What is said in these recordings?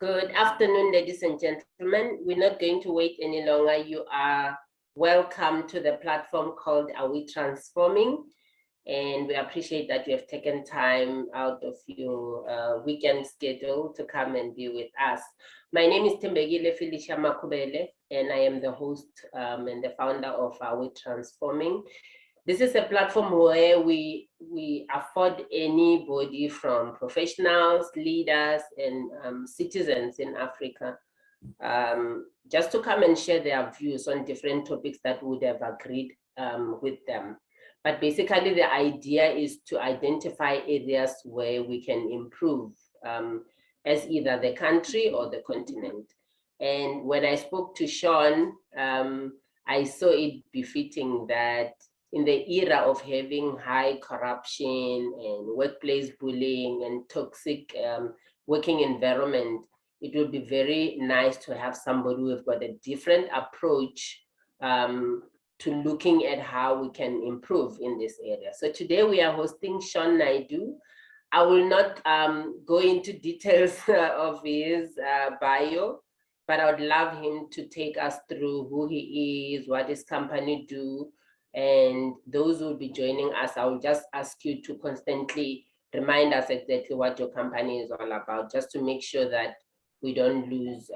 Good afternoon, ladies and gentlemen. We're not going to wait any longer. You are welcome to the platform called Are We Transforming? And we appreciate that you have taken time out of your weekend schedule to come and be with us. My name is Tembegile Felicia Makubele, and I am the host and the founder of Are We Transforming? This is a platform where we afford anybody from professionals, leaders, and citizens in Africa just to come and share their views on different topics that would have agreed with them. But basically, the idea is to identify areas where we can improve as either the country or the continent. And when I spoke to Shawn, I saw it befitting that in the era of having high corruption and workplace bullying and toxic working environment, it would be very nice to have somebody who has got a different approach to looking at how we can improve in this area. So today we are hosting Shawn Naidu. I will not go into details of his bio, but I would love him to take us through who he is, what his company do, and those who will be joining us, I will just ask you to constantly remind us exactly what your company is all about, just to make sure that we don't lose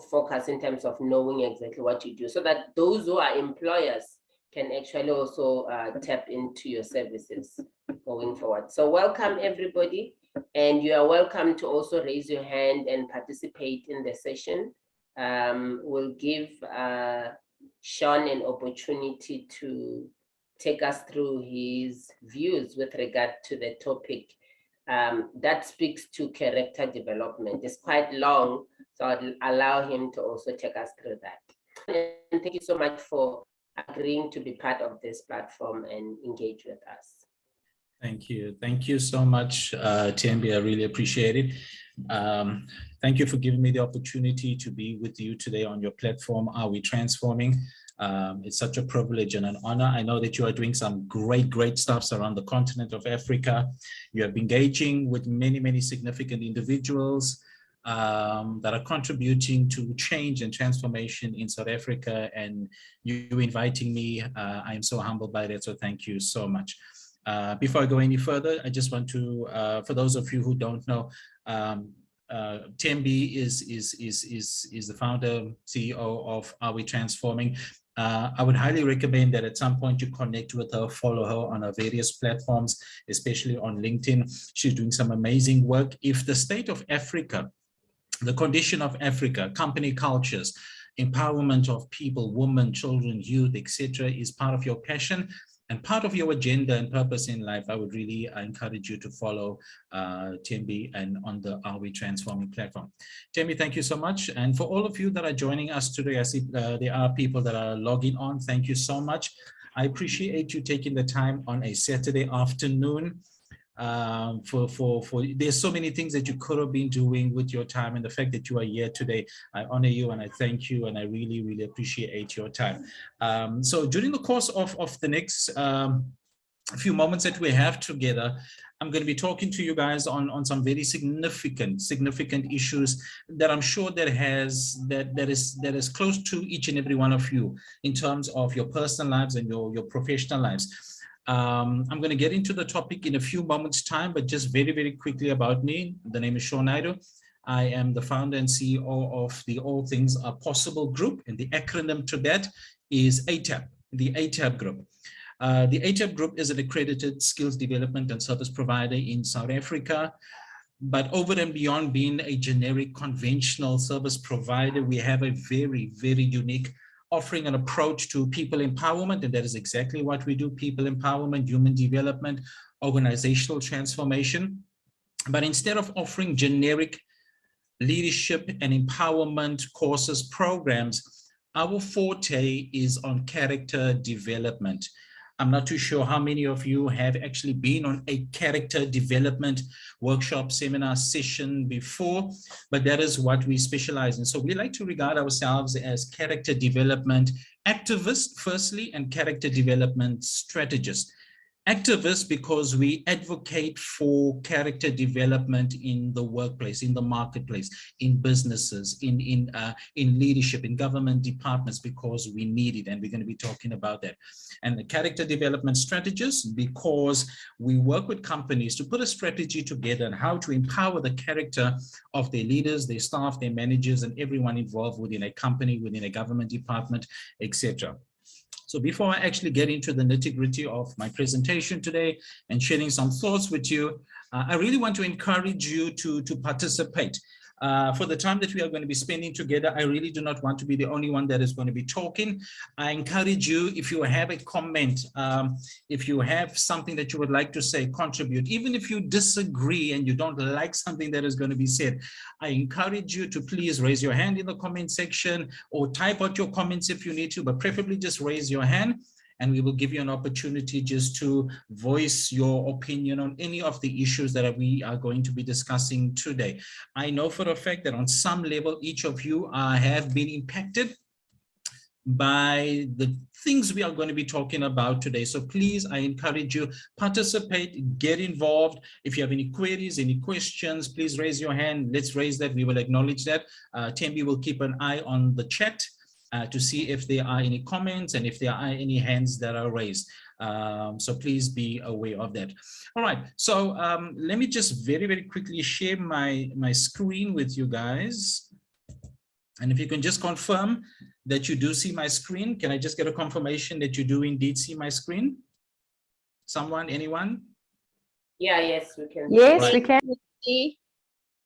focus in terms of knowing exactly what you do, so that those who are employers can actually also tap into your services going forward. So welcome everybody, and you are welcome to also raise your hand and participate in the session. We'll give Shawn an opportunity to take us through his views with regard to the topic that speaks to character development. It's quite long, so I'll allow him to also take us through that. And thank you so much for agreeing to be part of this platform and engage with us. Thank you. Thank you so much, Tembi. I really appreciate it. Thank you for giving me the opportunity to be with you today on your platform, Are We Transforming? It's such a privilege and an honor. I know that you are doing some great stuff around the continent of Africa. You have been engaging with many significant individuals that are contributing to change and transformation in South Africa, and you inviting me. I am so humbled by that, so thank you so much. Before I go any further, I just want to, for those of you who don't know, Tembi is the founder, CEO of Are We Transforming? I would highly recommend that at some point you connect with her, follow her on her various platforms, especially on LinkedIn. She's doing some amazing work. If the state of Africa, the condition of Africa, company cultures, empowerment of people, women, children, youth, etc., is part of your passion and part of your agenda and purpose in life, I would really encourage you to follow Tembi and on the Are We Transforming platform. Tembi, thank you so much. And for all of you that are joining us today, I see there are people that are logging on. Thank you so much. I appreciate you taking the time on a Saturday afternoon. There's so many things that you could have been doing with your time, and the fact that you are here today, I honor you and I thank you, and I really appreciate your time. So during the course of the next few moments that we have together, I'm going to be talking to you guys on some very significant issues that I'm sure that is close to each and every one of you in terms of your personal lives and your professional lives. I'm going to get into the topic in a few moments' time, but just very quickly about me. The name is Shawn Naidu. I am the founder and CEO of the All Things Are Possible group, and the acronym to that is ATAP, the ATAP group. The ATAP group is an accredited skills development and service provider in South Africa. But over and beyond being a generic conventional service provider, we have a very unique offering an approach to people empowerment, and that is exactly what we do: people empowerment, human development, organizational transformation. But instead of offering generic leadership and empowerment courses, programs, our forte is on character development. I'm not too sure how many of you have actually been on a character development workshop, seminar, session before, but that is what we specialize in. So we like to regard ourselves as character development activists, firstly, and character development strategists. Activists because we advocate for character development in the workplace, in the marketplace, in businesses, in leadership, in government departments, because we need it, and we're going to be talking about that. And the character development strategists because we work with companies to put a strategy together on how to empower the character of their leaders, their staff, their managers, and everyone involved within a company, within a government department, etc. So before I actually get into the nitty-gritty of my presentation today and sharing some thoughts with you, I really want to encourage you to participate. For the time that we are going to be spending together, I really do not want to be the only one that is going to be talking. I encourage you, if you have a comment, if you have something that you would like to say, contribute, even if you disagree and you don't like something that is going to be said, I encourage you to please raise your hand in the comment section or type out your comments if you need to, but preferably just raise your hand, and we will give you an opportunity just to voice your opinion on any of the issues that we are going to be discussing today. I know for a fact that on some level, each of you have been impacted by the things we are going to be talking about today. So please, I encourage you, participate, get involved. If you have any queries, any questions, please raise your hand. Let's raise that. We will acknowledge that. Tembi will keep an eye on the chat to see if there are any comments and if there are any hands that are raised. So please be aware of that. All right, so let me just very, very quickly share my screen with you guys. And if you can just confirm that you do see my screen, can I just get a confirmation that you do indeed see my screen? Someone, anyone? Yeah, yes, we can. Yes, right. We can see.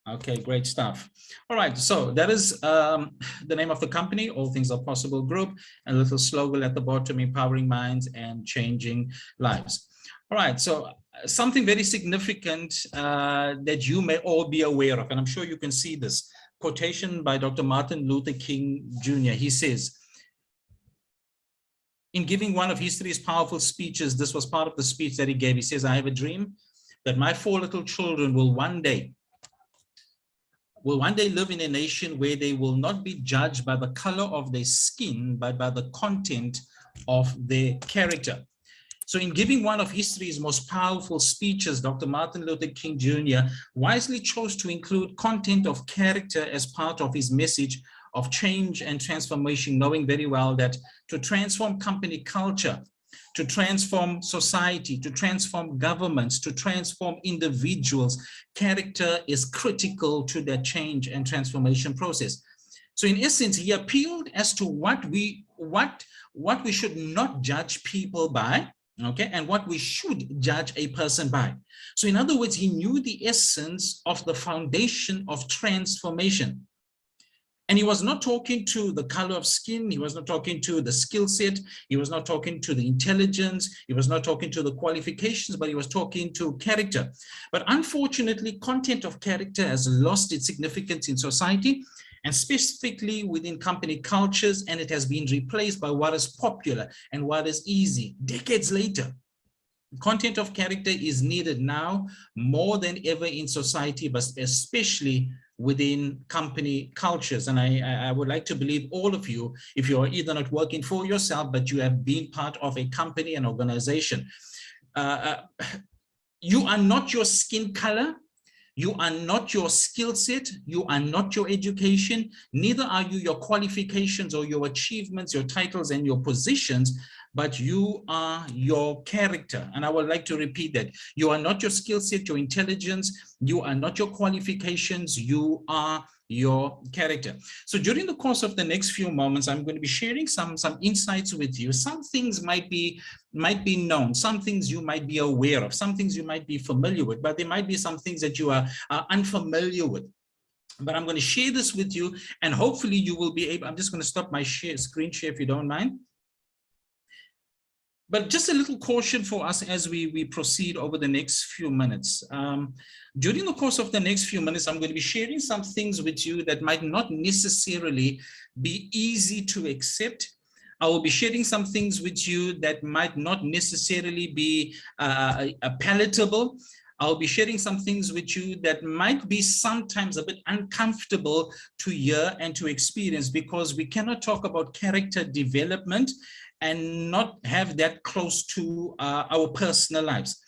Okay, great stuff. All right, so that is the name of the company, All Things Are Possible Group, and a little slogan at the bottom, empowering minds and changing lives. All right, so something very significant that you may all be aware of, and I'm sure you can see this quotation by Dr. Martin Luther King Jr. He says, in giving one of history's powerful speeches, this was part of the speech that he gave. He says, I have a dream that my 4 little children will one day live in a nation where they will not be judged by the color of their skin, but by the content of their character. So in giving one of history's most powerful speeches, Dr. Martin Luther King Jr. wisely chose to include content of character as part of his message of change and transformation, knowing very well that to transform company culture, to transform society, to transform governments, to transform individuals, character is critical to that change and transformation process. So in essence, he appealed as to what we should not judge people by, okay, and what we should judge a person by. So in other words, he knew the essence of the foundation of transformation. And he was not talking to the color of skin. He was not talking to the skill set. He was not talking to the intelligence. He was not talking to the qualifications, but he was talking to character. But unfortunately, content of character has lost its significance in society, and specifically within company cultures, and it has been replaced by what is popular and what is easy. Decades later, content of character is needed now more than ever in society, but especially within company cultures. And I would like to believe all of you, if you are either not working for yourself, but you have been part of a company and organization, you are not your skin color, you are not your skill set, you are not your education, neither are you your qualifications or your achievements, your titles and your positions, but you are your character. And I would like to repeat that. You are not your skill set, your intelligence, you are not your qualifications, you are your character. So during the course of the next few moments, I'm going to be sharing some insights with you. Some things might be known, some things you might be aware of, some things you might be familiar with, but there might be some things that you are unfamiliar with. But I'm going to share this with you, and hopefully you will be able, I'm just going to stop my screen share if you don't mind. But just a little caution for us as we proceed over the next few minutes. During the course of the next few minutes, I'm going to be sharing some things with you that might not necessarily be easy to accept. I will be sharing some things with you that might not necessarily be palatable. I'll be sharing some things with you that might be sometimes a bit uncomfortable to hear and to experience, because we cannot talk about character development and not have that close to our personal lives.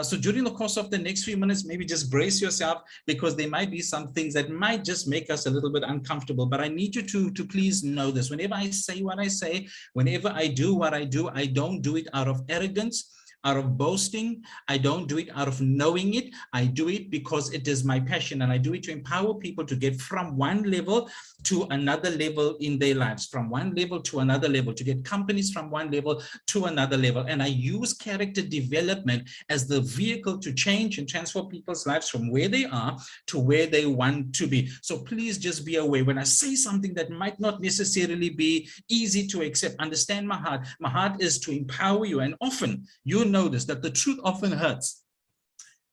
So during the course of the next few minutes, maybe just brace yourself, because there might be some things that might just make us a little bit uncomfortable. But I need you to please know this. Whenever I say what I say, whenever I do what I do, I don't do it out of arrogance, out of boasting. I don't do it out of knowing it. I do it because it is my passion, and I do it to empower people to get from one level to another level in their lives, from one level to another level, to get companies from one level to another level. And I use character development as the vehicle to change and transform people's lives from where they are to where they want to be. So please just be aware when I say something that might not necessarily be easy to accept. Understand my heart. My heart is to empower you, and often you notice that the truth often hurts.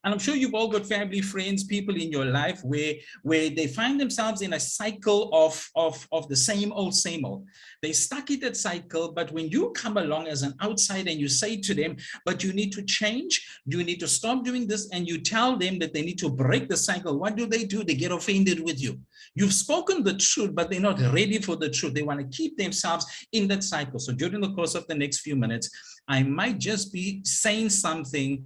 And I'm sure you've all got family, friends, people in your life where they find themselves in a cycle of the same old. They stuck in that cycle, but when you come along as an outsider and you say to them, but you need to change, you need to stop doing this, and you tell them that they need to break the cycle, what do? They get offended with you. You've spoken the truth, but they're not ready for the truth. They want to keep themselves in that cycle. So during the course of the next few minutes, I might just be saying something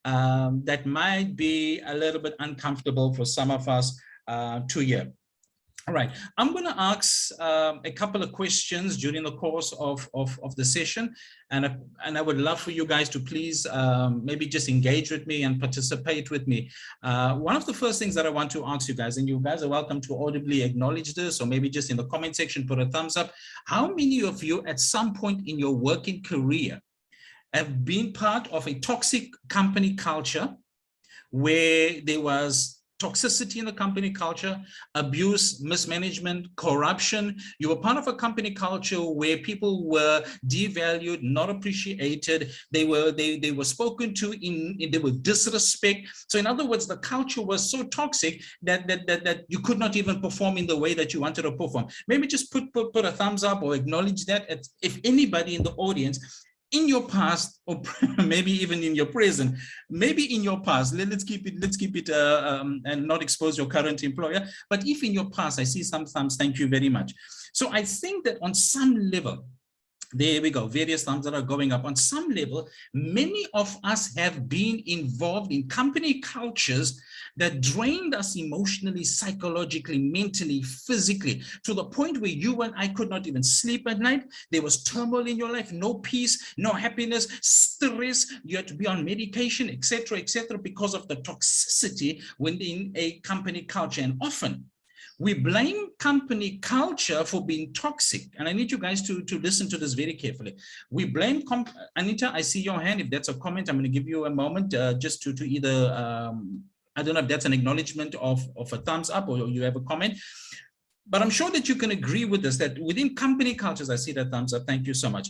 that might be a little bit uncomfortable for some of us to hear. All right, I'm going to ask a couple of questions during the course of the session, and I would love for you guys to please maybe just engage with me and participate with me. One of the first things that I want to ask you guys, and you guys are welcome to audibly acknowledge this, or maybe just in the comment section put a thumbs up. How many of you at some point in your working career have been part of a toxic company culture where there was toxicity in the company culture, abuse, mismanagement, corruption? You were part of a company culture where people were devalued, not appreciated. They were spoken to they were disrespect. So in other words, the culture was so toxic that you could not even perform in the way that you wanted to perform. Maybe just put a thumbs up or acknowledge that. If anybody in the audience, in your past, or maybe even in your present, maybe in your past, let's keep it and not expose your current employer. But if in your past, I see some thumbs, thank you very much. So I think that on some level, there we go, various thumbs that are going up. On some level, many of us have been involved in company cultures that drained us emotionally, psychologically, mentally, physically, to the point where you and I could not even sleep at night. There was turmoil in your life, no peace, no happiness, stress. You had to be on medication, etc., because of the toxicity within a company culture. And often, we blame company culture for being toxic. And I need you guys to listen to this very carefully. We blame, Anita, I see your hand. If that's a comment, I'm going to give you a moment just to either, I don't know if that's an acknowledgement of a thumbs up or you have a comment. But I'm sure that you can agree with this, that within company cultures, I see that thumbs up. Thank you so much.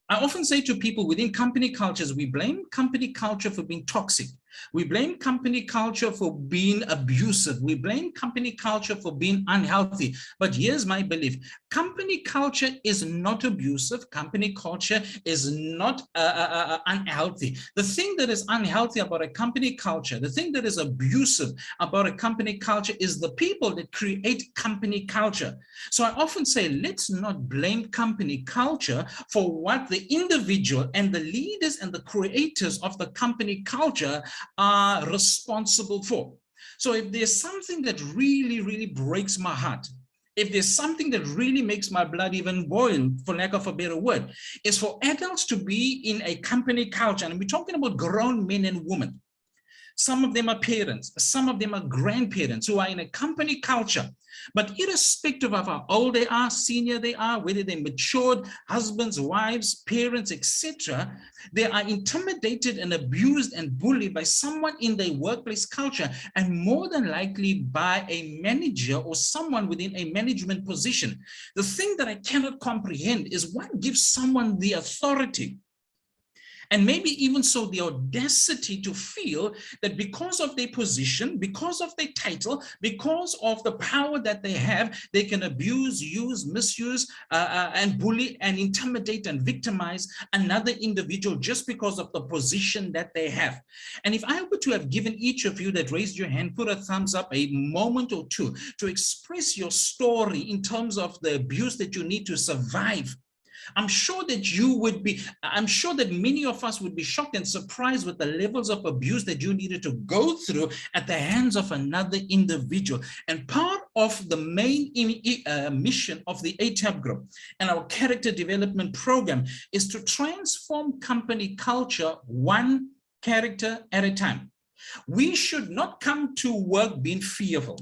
I often say to people within company cultures, we blame company culture for being toxic. We blame company culture for being abusive. We blame company culture for being unhealthy. But here's my belief. Company culture is not abusive. Company culture is not unhealthy. The thing that is unhealthy about a company culture, the thing that is abusive about a company culture is the people that create company culture. So I often say, let's not blame company culture for what the individual and the leaders and the creators of the company culture are responsible for. So if there's something that really, really breaks my heart, if there's something that really makes my blood even boil, for lack of a better word, is for adults to be in a company culture. And we're talking about grown men and women. Some of them are parents, some of them are grandparents who are in a company culture. But irrespective of how old they are, senior they are, whether they're matured, husbands, wives, parents, etc., they are intimidated and abused and bullied by someone in their workplace culture, and more than likely by a manager or someone within a management position. The thing that I cannot comprehend is what gives someone the authority And maybe even so, the audacity to feel that because of their position, because of their title, because of the power that they have, they can abuse, use, misuse, and bully and intimidate and victimize another individual just because of the position that they have. And if I were to have given each of you that raised your hand, put a thumbs up, a moment or two to express your story in terms of the abuse that you need to survive, I'm sure that many of us would be shocked and surprised with the levels of abuse that you needed to go through at the hands of another individual. And part of the main mission of the ATAP group and our character development program is to transform company culture one character at a time. We should not come to work being fearful.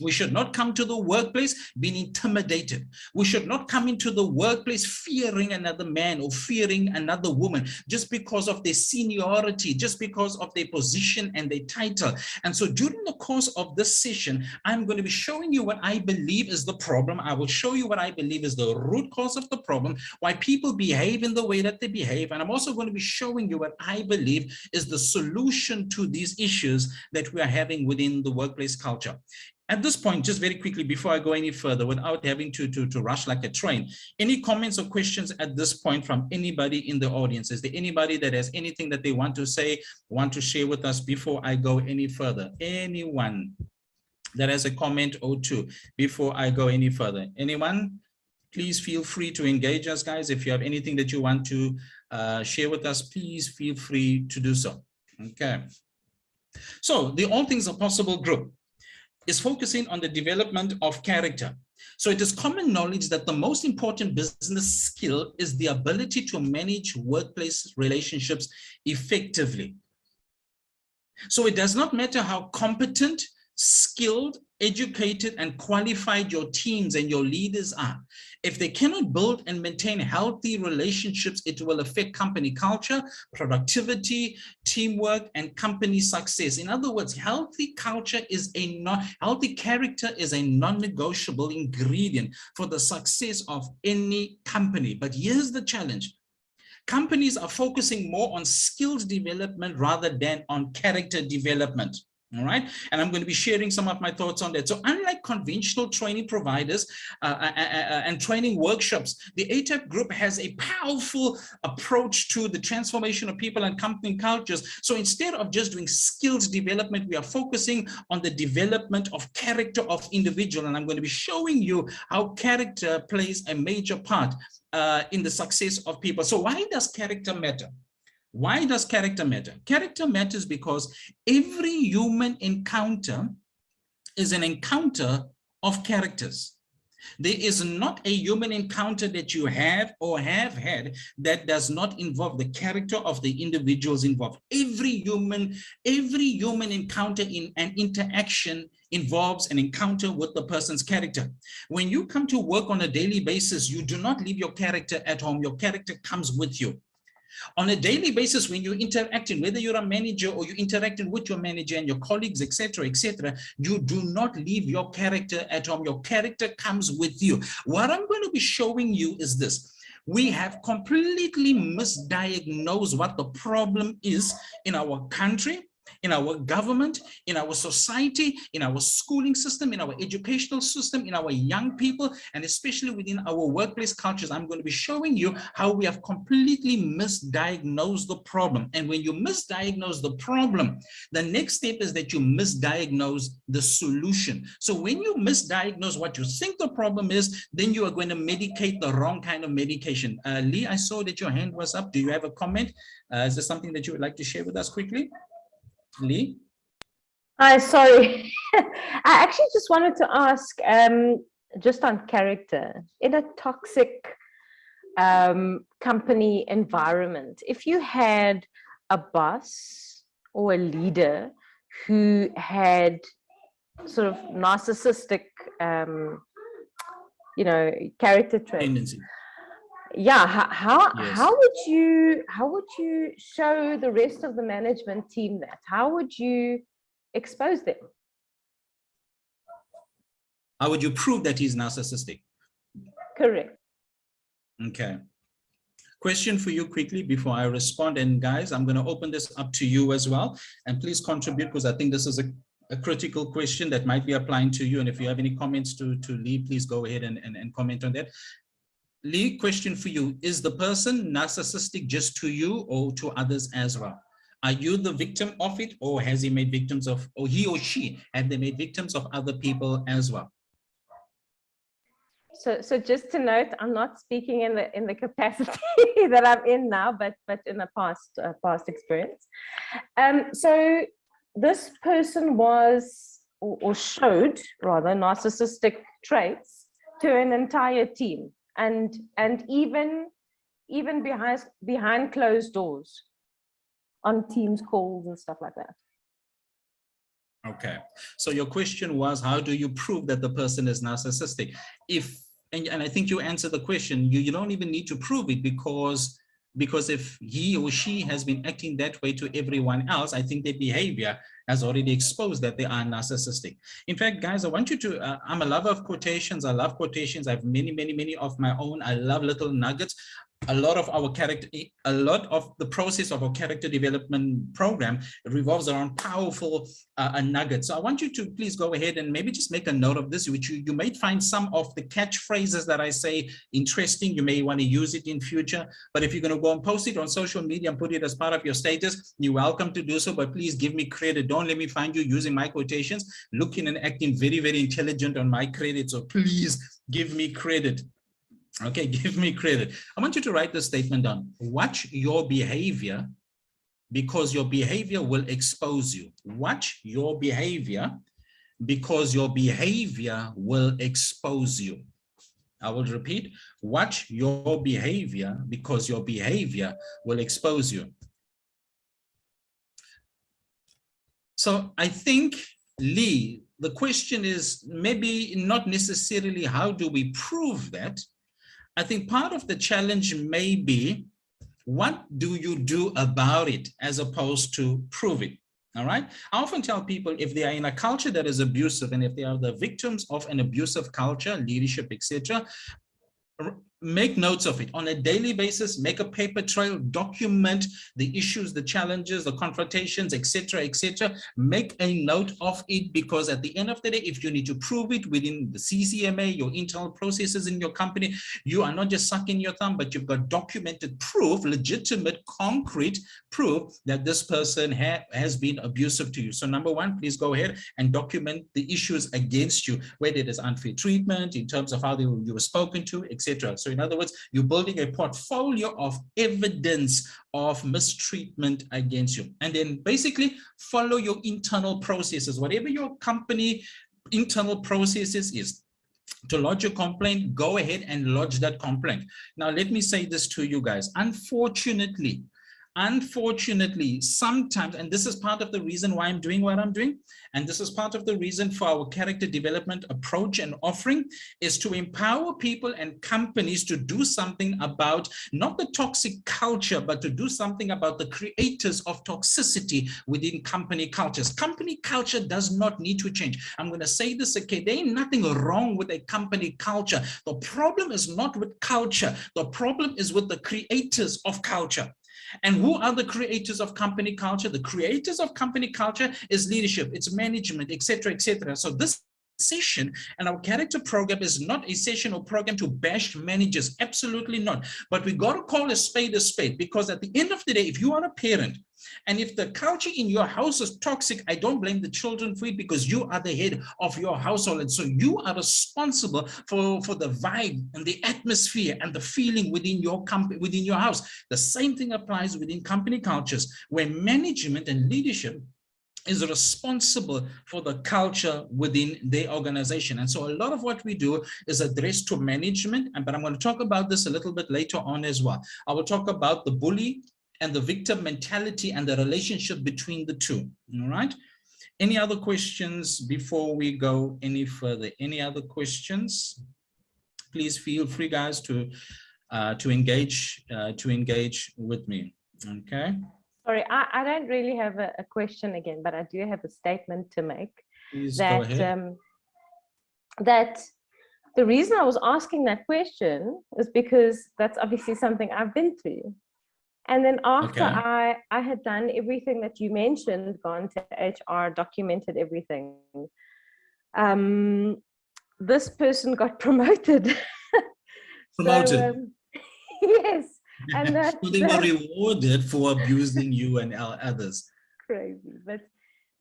We should not come to the workplace being intimidated. We should not come into the workplace fearing another man or fearing another woman just because of their seniority, just because of their position and their title. And so during the course of this session, I'm going to be showing you what I believe is the problem. I will show you what I believe is the root cause of the problem, why people behave in the way that they behave. And I'm also going to be showing you what I believe is the solution to these issues that we are having within the workplace culture. At this point, just very quickly, before I go any further, without having to rush like a train, any comments or questions at this point from anybody in the audience? Is there anybody that has anything that they want to say, want to share with us before I go any further? Anyone that has a comment or two before I go any further? Anyone? Please feel free to engage us, guys. If you have anything that you want to share with us, please feel free to do so. Okay. So the All Things Are Possible group is focusing on the development of character. So it is common knowledge that the most important business skill is the ability to manage workplace relationships effectively. So it does not matter how competent, skilled, educated, and qualified your teams and your leaders are. If they cannot build and maintain healthy relationships, it will affect company culture, productivity, teamwork, and company success. In other words, healthy character is a non-negotiable ingredient for the success of any company. But here's the challenge. Companies are focusing more on skills development rather than on character development. All right, and I'm going to be sharing some of my thoughts on that. So unlike conventional training providers and training workshops, the ATAP group has a powerful approach to the transformation of people and company cultures. So instead of just doing skills development, we are focusing on the development of character of individual. And I'm going to be showing you how character plays a major part in the success of people. So why does character matter? Why does character matter? Character matters because every human encounter is an encounter of characters. There is not a human encounter that you have or have had that does not involve the character of the individuals involved. Every human encounter in an interaction involves an encounter with the person's character. When you come to work on a daily basis, you do not leave your character at home. Your character comes with you. On a daily basis, when you're interacting, whether you're a manager or you're interacting with your manager and your colleagues, etc., you do not leave your character at home. Your character comes with you. What I'm going to be showing you is this. We have completely misdiagnosed what the problem is in our country, in our government, in our society, in our schooling system, in our educational system, in our young people, and especially within our workplace cultures. I'm going to be showing you how we have completely misdiagnosed the problem. And when you misdiagnose the problem, the next step is that you misdiagnose the solution. So when you misdiagnose what you think the problem is, then you are going to medicate the wrong kind of medication. Lee, I saw that your hand was up. Do you have a comment? Is there something that you would like to share with us quickly? Lee? Sorry. I actually just wanted to ask, just on character, in a toxic company environment, if you had a boss or a leader who had sort of narcissistic, character traits, yeah, how would you show the rest of the management team that? How would you expose them? How would you prove that he's narcissistic? Correct. Okay. Question for you quickly before I respond. And guys, I'm going to open this up to you as well. And please contribute, because I think this is a critical question that might be applying to you. And if you have any comments to leave, please go ahead and comment on that. Lee, question for you. Is the person narcissistic just to you or to others as well? Are you the victim of it, or has he made victims of, or he or she, have they made victims of other people as well? So just to note, I'm not speaking in the capacity that I'm in now, but in a past experience. So this person was or showed rather narcissistic traits to an entire team, and even behind closed doors, on Teams calls and stuff like that. Okay, so your question was, how do you prove that the person is narcissistic? And I think you answered the question. You don't even need to prove it, because if he or she has been acting that way to everyone else, I think their behavior has already exposed that they are narcissistic. In fact, guys, I want you to, I'm a lover of quotations. I love quotations. I have many of my own. I love little nuggets. A lot of the process of our character development program revolves around powerful nuggets. So I want you to please go ahead and maybe just make a note of this, which you may find some of the catchphrases that I say interesting. You may want to use it in future, but if you're going to go and post it on social media and put it as part of your status, you're welcome to do so, but please give me credit. Don't let me find you using my quotations, looking and acting very intelligent on my credit. So please give me credit. Okay, give me credit. I want you to write this statement down. Watch your behavior, because your behavior will expose you. Watch your behavior, because your behavior will expose you. I will repeat. Watch your behavior, because your behavior will expose you. So I think, Lee, the question is maybe not necessarily how do we prove that. I think part of the challenge may be, what do you do about it, as opposed to prove it? All right. I often tell people, if they are in a culture that is abusive, and if they are the victims of an abusive culture, leadership, etc., make notes of it on a daily basis. Make a paper trail, document the issues, the challenges, the confrontations, etc. Make a note of it, because at the end of the day, if you need to prove it within the CCMA, your internal processes in your company, you are not just sucking your thumb, but you've got documented proof, legitimate, concrete proof that this person has been abusive to you. So number one, please go ahead and document the issues against you, whether it is unfair treatment, in terms of how you were spoken to, etc. So in other words, you're building a portfolio of evidence of mistreatment against you. And then basically follow your internal processes, whatever your company internal processes is. To lodge a complaint, go ahead and lodge that complaint. Now, let me say this to you guys. Unfortunately, sometimes, and this is part of the reason why I'm doing what I'm doing, and this is part of the reason for our character development approach and offering, is to empower people and companies to do something about not the toxic culture, but to do something about the creators of toxicity within company cultures. Company culture does not need to change. I'm going to say this again. There ain't nothing wrong with a company culture. The problem is not with culture. The problem is with the creators of culture. And who are the creators of company culture? The creators of company culture is leadership, it's management, etc. So this session and our character program is not a session or program to bash managers, absolutely not. But we got to call a spade, because at the end of the day, if you are a parent, and if the culture in your house is toxic, I don't blame the children for it, because you are the head of your household. And so you are responsible for the vibe and the atmosphere and the feeling within your company, within your house. The same thing applies within company cultures, where management and leadership is responsible for the culture within their organization. And so a lot of what we do is addressed to management, but I'm going to talk about this a little bit later on as well. I will talk about the bully and the victim mentality and the relationship between the two. All right. Any other questions before we go any further? Any other questions? Please feel free, guys, to engage with me. Okay. Sorry, I don't really have a question again, but I do have a statement to make. Please go ahead. That the reason I was asking that question is because that's obviously something I've been through. And then after I had done everything that you mentioned, gone to HR, documented everything, this person got promoted. Promoted. So, yes. And so they were rewarded for abusing you and others. Crazy. But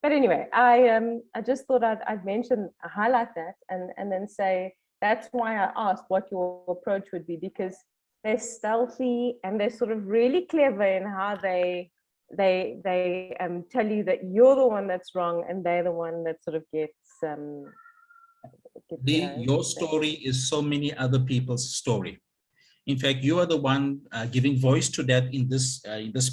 anyway, I just thought I'd mention, highlight that and then say, that's why I asked what your approach would be, because they're stealthy and they're sort of really clever in how they tell you that you're the one that's wrong and they're the one that sort of gets your story is so many other people's story. In fact, you are the one giving voice to that in this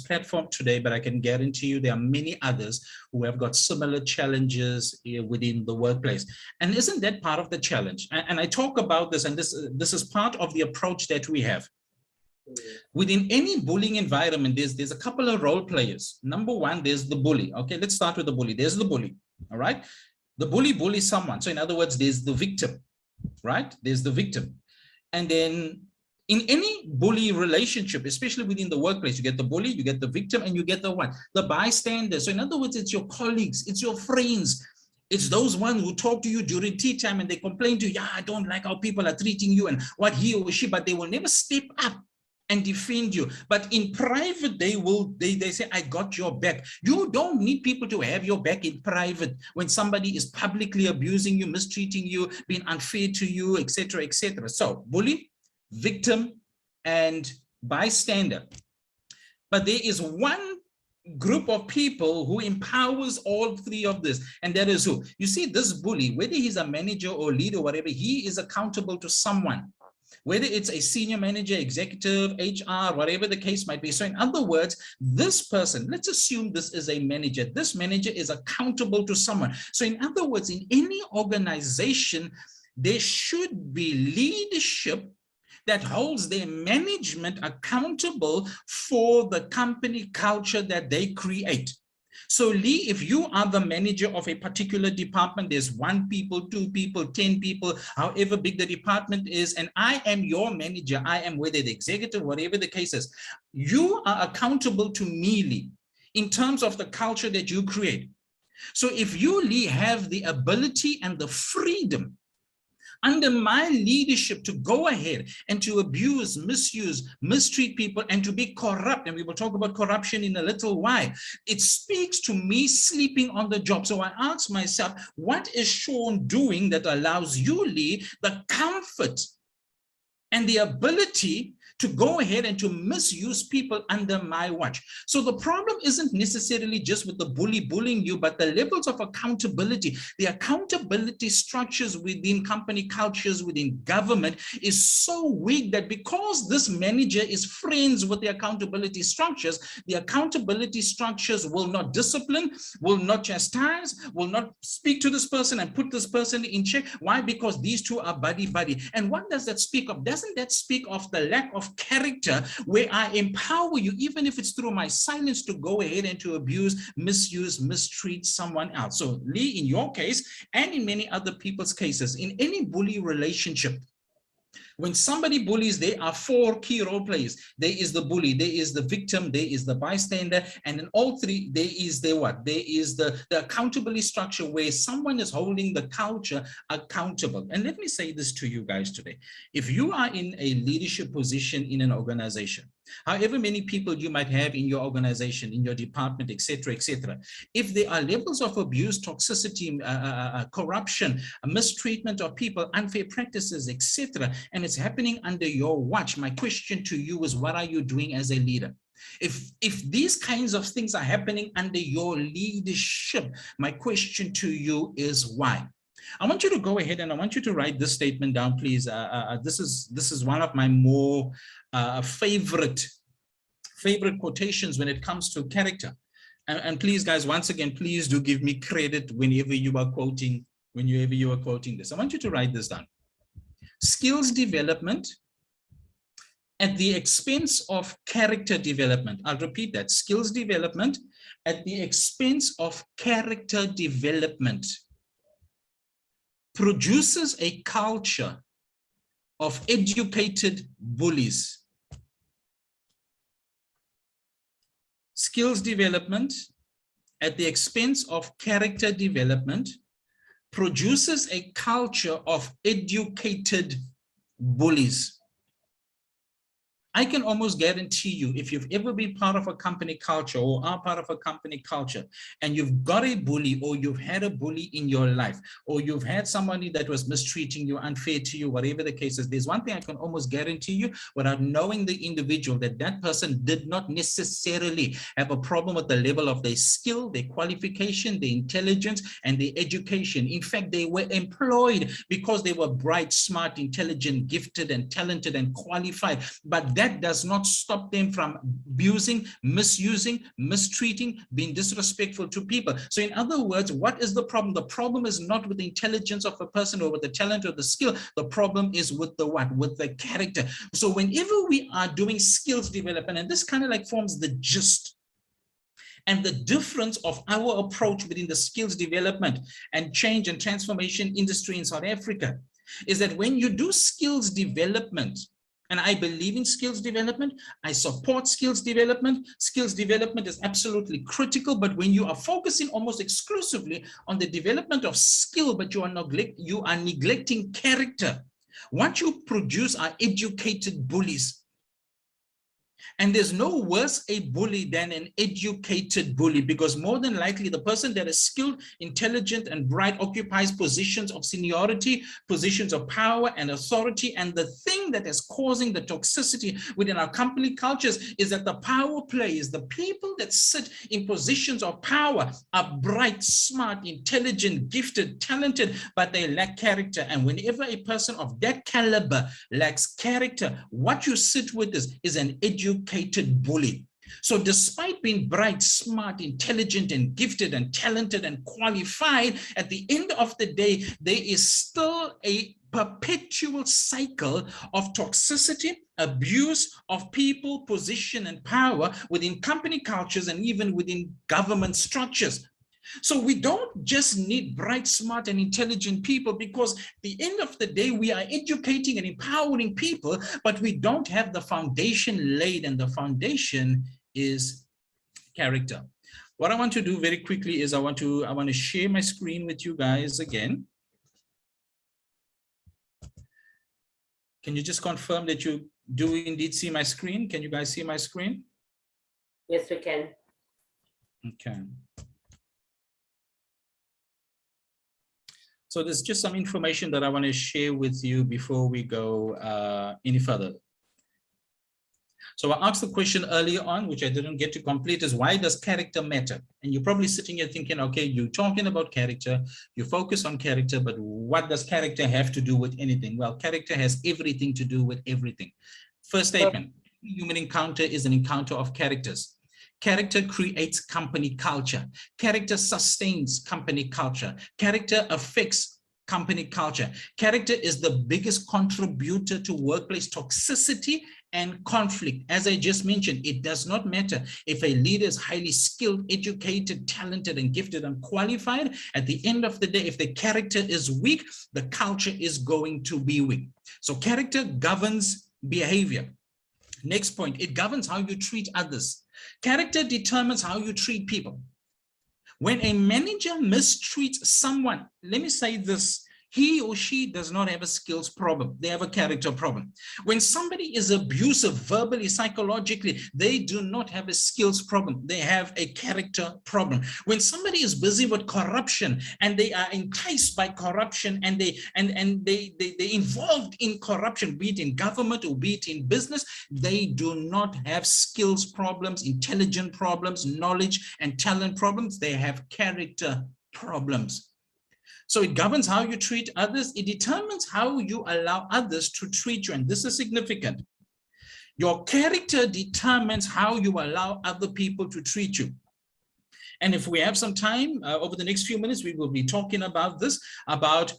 platform today, but I can guarantee you there are many others who have got similar challenges within the workplace. And isn't that part of the challenge? And I talk about this, and this is part of the approach that we have. Within any bullying environment, there's a couple of role players. Number one, there's the bully. Okay, let's start with the bully. There's the bully, all right? The bully bullies someone. So in other words, there's the victim, right? There's the victim. And then in any bully relationship, especially within the workplace, you get the bully, you get the victim, and you get the what? The bystander. So in other words, it's your colleagues, it's your friends. It's those ones who talk to you during tea time and they complain to you, yeah, I don't like how people are treating you and what he or she, but they will never step up and defend you. But in private, they say, I got your back. You don't need people to have your back in private when somebody is publicly abusing you, mistreating you, being unfair to you, etc., etc. So bully, victim, and bystander. But there is one group of people who empowers all three of this, and that is who? You see, this bully, whether he's a manager or leader or whatever, he is accountable to someone. Whether it's a senior manager, executive, HR, whatever the case might be. So in other words, this person, let's assume this is a manager. This manager is accountable to someone. So in other words, in any organization, there should be leadership that holds their management accountable for the company culture that they create. So Lee, if you are the manager of a particular department, there's 1 people, 2 people, 10 people, however big the department is, and I am your manager, I am whether the executive, whatever the case is, you are accountable to me, Lee, in terms of the culture that you create. So if you, Lee, have the ability and the freedom under my leadership to go ahead and to abuse, misuse, mistreat people, and to be corrupt, and we will talk about corruption in a little while, it speaks to me sleeping on the job. So I ask myself, what is Shawn doing that allows you, Lee, the comfort and the ability to go ahead and to misuse people under my watch? So the problem isn't necessarily just with the bully bullying you, but the levels of accountability, the accountability structures within company cultures, within government is so weak that because this manager is friends with the accountability structures will not discipline, will not chastise, will not speak to this person and put this person in check. Why? Because these two are buddy-buddy. And what does that speak of? Doesn't that speak of the lack of character where I empower you, even if it's through my silence, to go ahead and to abuse, misuse, mistreat someone else? So Lee, in your case and in many other people's cases, in any bully relationship, when somebody bullies, there are 4 key role players. There is the bully, there is the victim, there is the bystander, and in all 3, there is the what? There is the accountability structure where someone is holding the culture accountable. And let me say this to you guys today. If you are in a leadership position in an organization, however many people you might have in your organization, in your department, etc., etc., if there are levels of abuse, toxicity, corruption, mistreatment of people, unfair practices, etc., and it's happening under your watch, my question to you is, what are you doing as a leader? If these kinds of things are happening under your leadership, my question to you is why? I want you to go ahead and I want you to write this statement down, please. This is one of my more favorite quotations when it comes to character. And please, guys, once again, please do give me credit whenever you are quoting this. I want you to write this down. Skills development at the expense of character development. I'll repeat that. Skills development at the expense of character development produces a culture of educated bullies. Skills development at the expense of character development produces a culture of educated bullies. I can almost guarantee you, if you've ever been part of a company culture or are part of a company culture, and you've got a bully, or you've had a bully in your life, or you've had somebody that was mistreating you, unfair to you, whatever the case is, there's one thing I can almost guarantee you without knowing the individual, that that person did not necessarily have a problem with the level of their skill, their qualification, their intelligence, and their education. In fact, they were employed because they were bright, smart, intelligent, gifted, and talented, and qualified. But that does not stop them from abusing, misusing, mistreating, being disrespectful to people. So in other words, what is the problem? The problem is not with the intelligence of a person or with the talent or the skill. The problem is with the what? With the character. So whenever we are doing skills development, and this kind of like forms the gist and the difference of our approach within the skills development and change and transformation industry in South Africa, is that when you do skills development, and I believe in skills development, I support skills development. Skills development is absolutely critical, but when you are focusing almost exclusively on the development of skill, but you are neglecting character, what you produce are educated bullies. And there's no worse a bully than an educated bully, because more than likely the person that is skilled, intelligent, and bright occupies positions of seniority, positions of power and authority. And the thing that is causing the toxicity within our company cultures is that the power players, the people that sit in positions of power, are bright, smart, intelligent, gifted, talented, but they lack character. And whenever a person of that caliber lacks character, what you sit with is an educated bully. So despite being bright, smart, intelligent, and gifted, and talented, and qualified, at the end of the day, there is still a perpetual cycle of toxicity, abuse of people, position, and power within company cultures and even within government structures. So we don't just need bright, smart, and intelligent people, because at the end of the day, we are educating and empowering people, but we don't have the foundation laid, and the foundation is character. What I want to do very quickly is I want to share my screen with you guys again. Can you just confirm that you do indeed see my screen? Can you guys see my screen? Yes, we can. Okay. So there's just some information that I want to share with you before we go any further. So I asked the question earlier on, which I didn't get to complete, is why does character matter? And you're probably sitting here thinking, okay, you're talking about character, you focus on character, but what does character have to do with anything? Well, character has everything to do with everything. First statement, human encounter is an encounter of characters. Character creates company culture. Character sustains company culture. Character affects company culture. Character is the biggest contributor to workplace toxicity and conflict. As I just mentioned, it does not matter if a leader is highly skilled, educated, talented, and gifted and qualified. At the end of the day, if the character is weak, the culture is going to be weak. So character governs behavior. Next point, it governs how you treat others. Character determines how you treat people. When a manager mistreats someone, let me say this, he or she does not have a skills problem. They have a character problem. When somebody is abusive verbally, psychologically, they do not have a skills problem. They have a character problem. When somebody is busy with corruption and they are enticed by corruption and they're involved in corruption, be it in government or be it in business, they do not have skills problems, intelligent problems, knowledge and talent problems. They have character problems. So it governs how you treat others. It determines how you allow others to treat you. And this is significant. Your character determines how you allow other people to treat you. And if we have some time over the next few minutes, we will be talking about this, about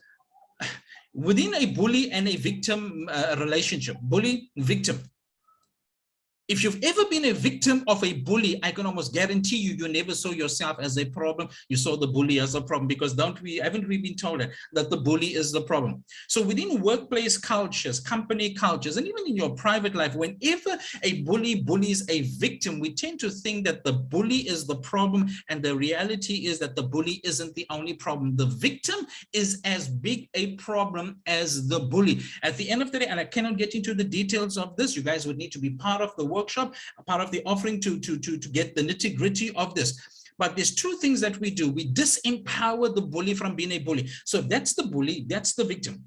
within a bully and a victim relationship, bully, victim. If you've ever been a victim of a bully, I can almost guarantee you, you never saw yourself as a problem. You saw the bully as a problem, because haven't we been told that the bully is the problem? So within workplace cultures, company cultures, and even in your private life, whenever a bully bullies a victim, we tend to think that the bully is the problem, and the reality is that the bully isn't the only problem. The victim is as big a problem as the bully. At the end of the day, and I cannot get into the details of this, you guys would need to be part of the workshop, a part of the offering to get the nitty-gritty of this. But there's two things that we do. We disempower the bully from being a bully. So that's the bully, that's the victim.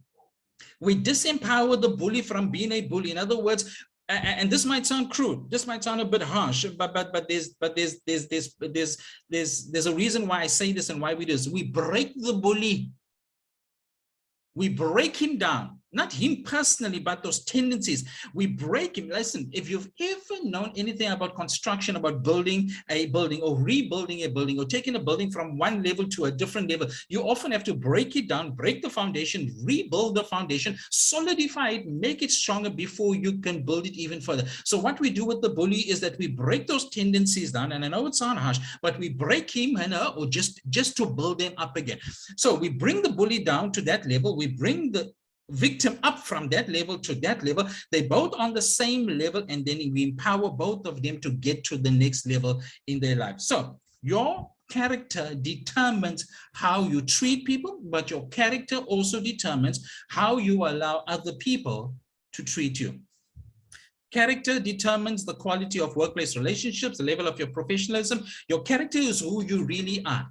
We disempower the bully from being a bully. In other words, and this might sound crude, this might sound a bit harsh, but there's a reason why I say this and why we do this. We break the bully. We break him down, not him personally, but those tendencies. We break him. Listen, if you've ever known anything about construction, about building a building or rebuilding a building or taking a building from one level to a different level, you often have to break it down, break the foundation, rebuild the foundation, solidify it, make it stronger before you can build it even further. So what we do with the bully is that we break those tendencies down, and I know it sounds harsh, but we break him or just to build them up again. So we bring the bully down to that level. We bring the victim up from that level to that level. They're both on the same level, and then we empower both of them to get to the next level in their life. So your character determines how you treat people, but your character also determines how you allow other people to treat you. Character determines the quality of workplace relationships, the level of your professionalism. Your character is who you really are.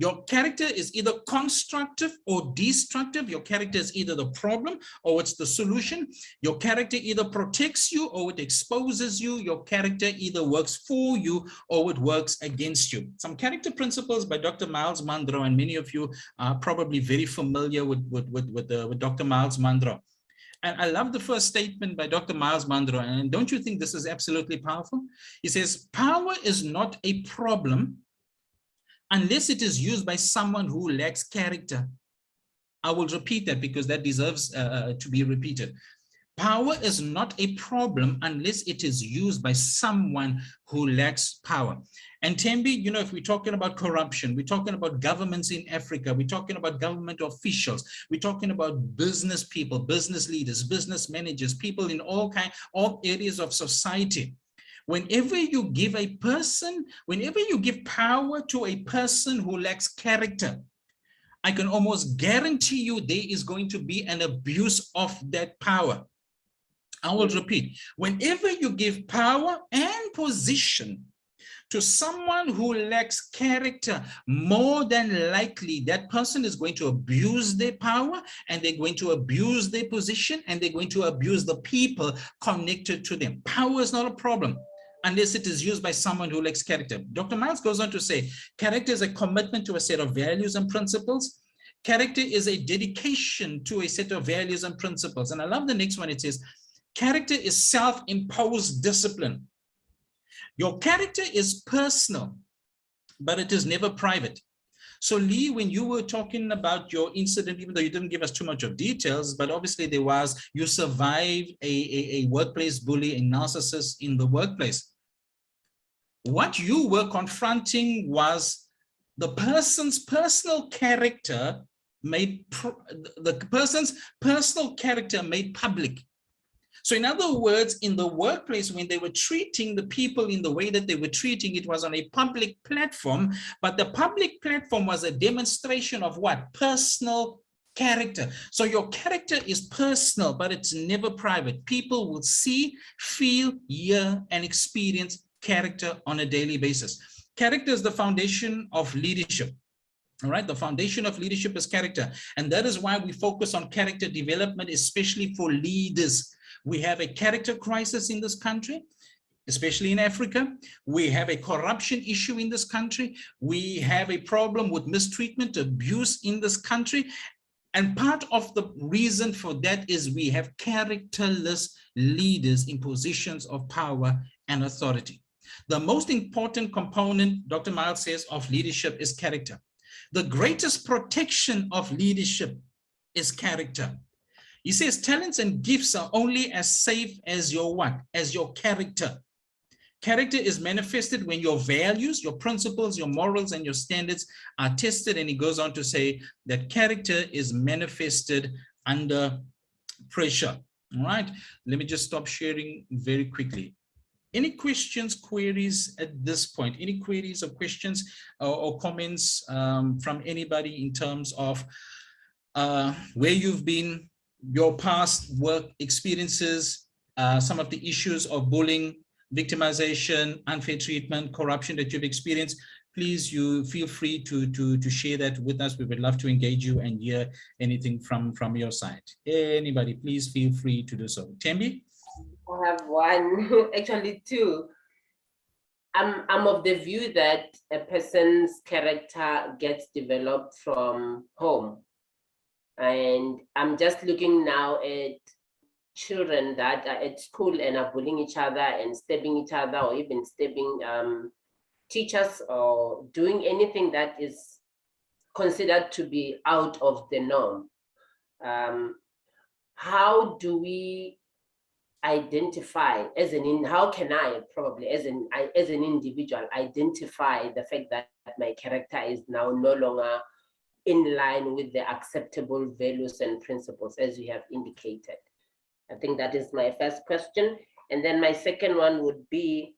Your character is either constructive or destructive. Your character is either the problem or it's the solution. Your character either protects you or it exposes you. Your character either works for you or it works against you. Some character principles by Dr. Miles Monroe, and many of you are probably very familiar with Dr. Miles Monroe. And I love the first statement by Dr. Miles Monroe. And don't you think this is absolutely powerful? He says, power is not a problem unless it is used by someone who lacks character. I will repeat that because that deserves to be repeated. Power is not a problem unless it is used by someone who lacks power. And Tembi, you know, if we're talking about corruption, we're talking about governments in Africa, we're talking about government officials, we're talking about business people, business leaders, business managers, people in all areas of society. Whenever you give a person, whenever you give power to a person who lacks character, I can almost guarantee you there is going to be an abuse of that power. I will repeat, whenever you give power and position to someone who lacks character, more than likely that person is going to abuse their power, and they're going to abuse their position, and they're going to abuse the people connected to them. Power is not a problem unless it is used by someone who lacks character. Dr. Miles goes on to say, character is a commitment to a set of values and principles. Character is a dedication to a set of values and principles. And I love the next one. It says, character is self-imposed discipline. Your character is personal, but it is never private. So Lee, when you were talking about your incident, even though you didn't give us too much of details, but obviously there was, you survived a workplace bully, a narcissist in the workplace. What you were confronting was the person's personal character made, the person's personal character made public. So in other words, in the workplace, when they were treating the people in the way that they were treating, it was on a public platform, but the public platform was a demonstration of what? Personal character. So your character is personal, but it's never private. People will see, feel, hear, and experience character on a daily basis. Character is the foundation of leadership. All right, the foundation of leadership is character. And that is why we focus on character development, especially for leaders. We have a character crisis in this country, especially in Africa. We have a corruption issue in this country. We have a problem with mistreatment, abuse in this country. And part of the reason for that is we have characterless leaders in positions of power and authority. The most important component, Dr. Miles says, of leadership is character. The greatest protection of leadership is character. He says talents and gifts are only as safe as your what? As your character. Character is manifested when your values, your principles, your morals, and your standards are tested. And he goes on to say that character is manifested under pressure. All right, let me just stop sharing very quickly. Any questions, queries at this point? Any queries or questions or comments from anybody in terms of where you've been, your past work experiences, some of the issues of bullying, victimization, unfair treatment, corruption that you've experienced? Please, you feel free to share that with us. We would love to engage you and hear anything from your side. Anybody, please feel free to do so. Tembi? I have one, actually two. I'm of the view that a person's character gets developed from home. And I'm just looking now at children that are at school and are bullying each other and stabbing each other, or even stabbing teachers, or doing anything that is considered to be out of the norm. How do we identify how can I probably as an individual identify the fact that my character is now no longer in line with the acceptable values and principles as you have indicated? I think that is my first question. And then my second one would be,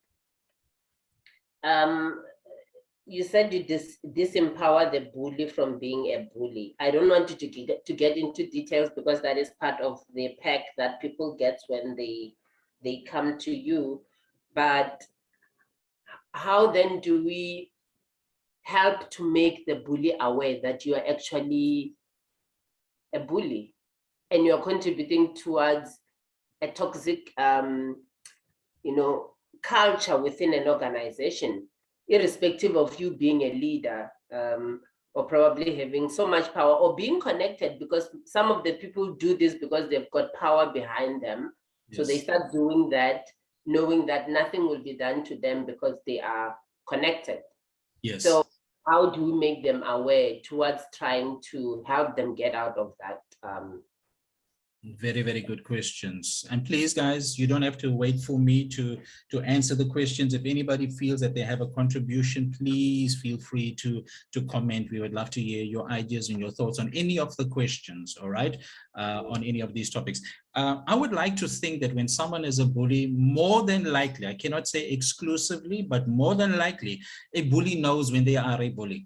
you said you disempower the bully from being a bully. I don't want you to get into details because that is part of the pack that people get when they come to you. But how then do we help to make the bully aware that you are actually a bully and you're contributing towards a toxic, culture within an organization, irrespective of you being a leader, or probably having so much power or being connected, because some of the people do this because they've got power behind them. Yes. So they start doing that, knowing that nothing will be done to them because they are connected. Yes. So how do we make them aware towards trying to help them get out of that? Very, very good questions. And please, guys, you don't have to wait for me to answer the questions. If anybody feels that they have a contribution, please feel free to comment. We would love to hear your ideas and your thoughts on any of the questions, all right, on any of these topics. I would like to think that when someone is a bully, more than likely, I cannot say exclusively, but more than likely, a bully knows when they are a bully.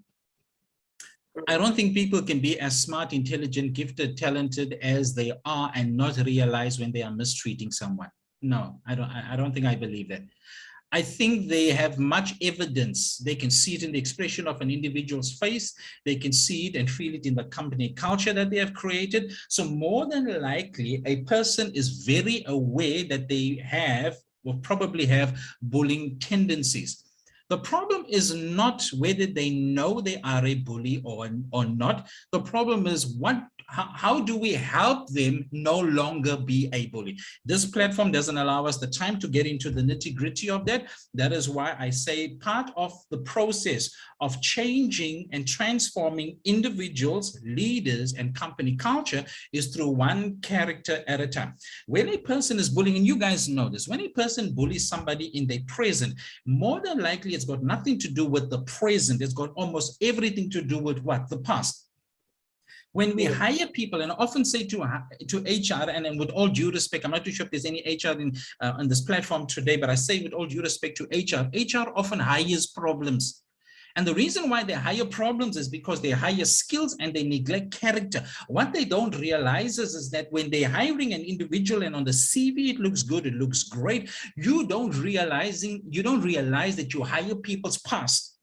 I don't think people can be as smart, intelligent, gifted, talented as they are and not realize when they are mistreating someone. No, I don't think I believe that. I think they have much evidence. They can see it in the expression of an individual's face. They can see it and feel it in the company culture that they have created. So more than likely, a person is very aware that they have or probably have bullying tendencies. The problem is not whether they know they are a bully or not. The problem is how do we help them no longer be a bully? This platform doesn't allow us the time to get into the nitty-gritty of that. That is why I say part of the process of changing and transforming individuals, leaders, and company culture is through one character at a time. When a person is bullying, and you guys know this, when a person bullies somebody in the present, more than likely it's got nothing to do with the present. It's got almost everything to do with what? The past. When we hire people, and I often say to HR, and with all due respect, I'm not too sure if there's any HR on this platform today, but I say with all due respect to HR often hires problems. And the reason why they hire problems is because they hire skills and they neglect character. What they don't realize is that when they're hiring an individual and on the CV, it looks good, it looks great, you don't realize that you hire people's past.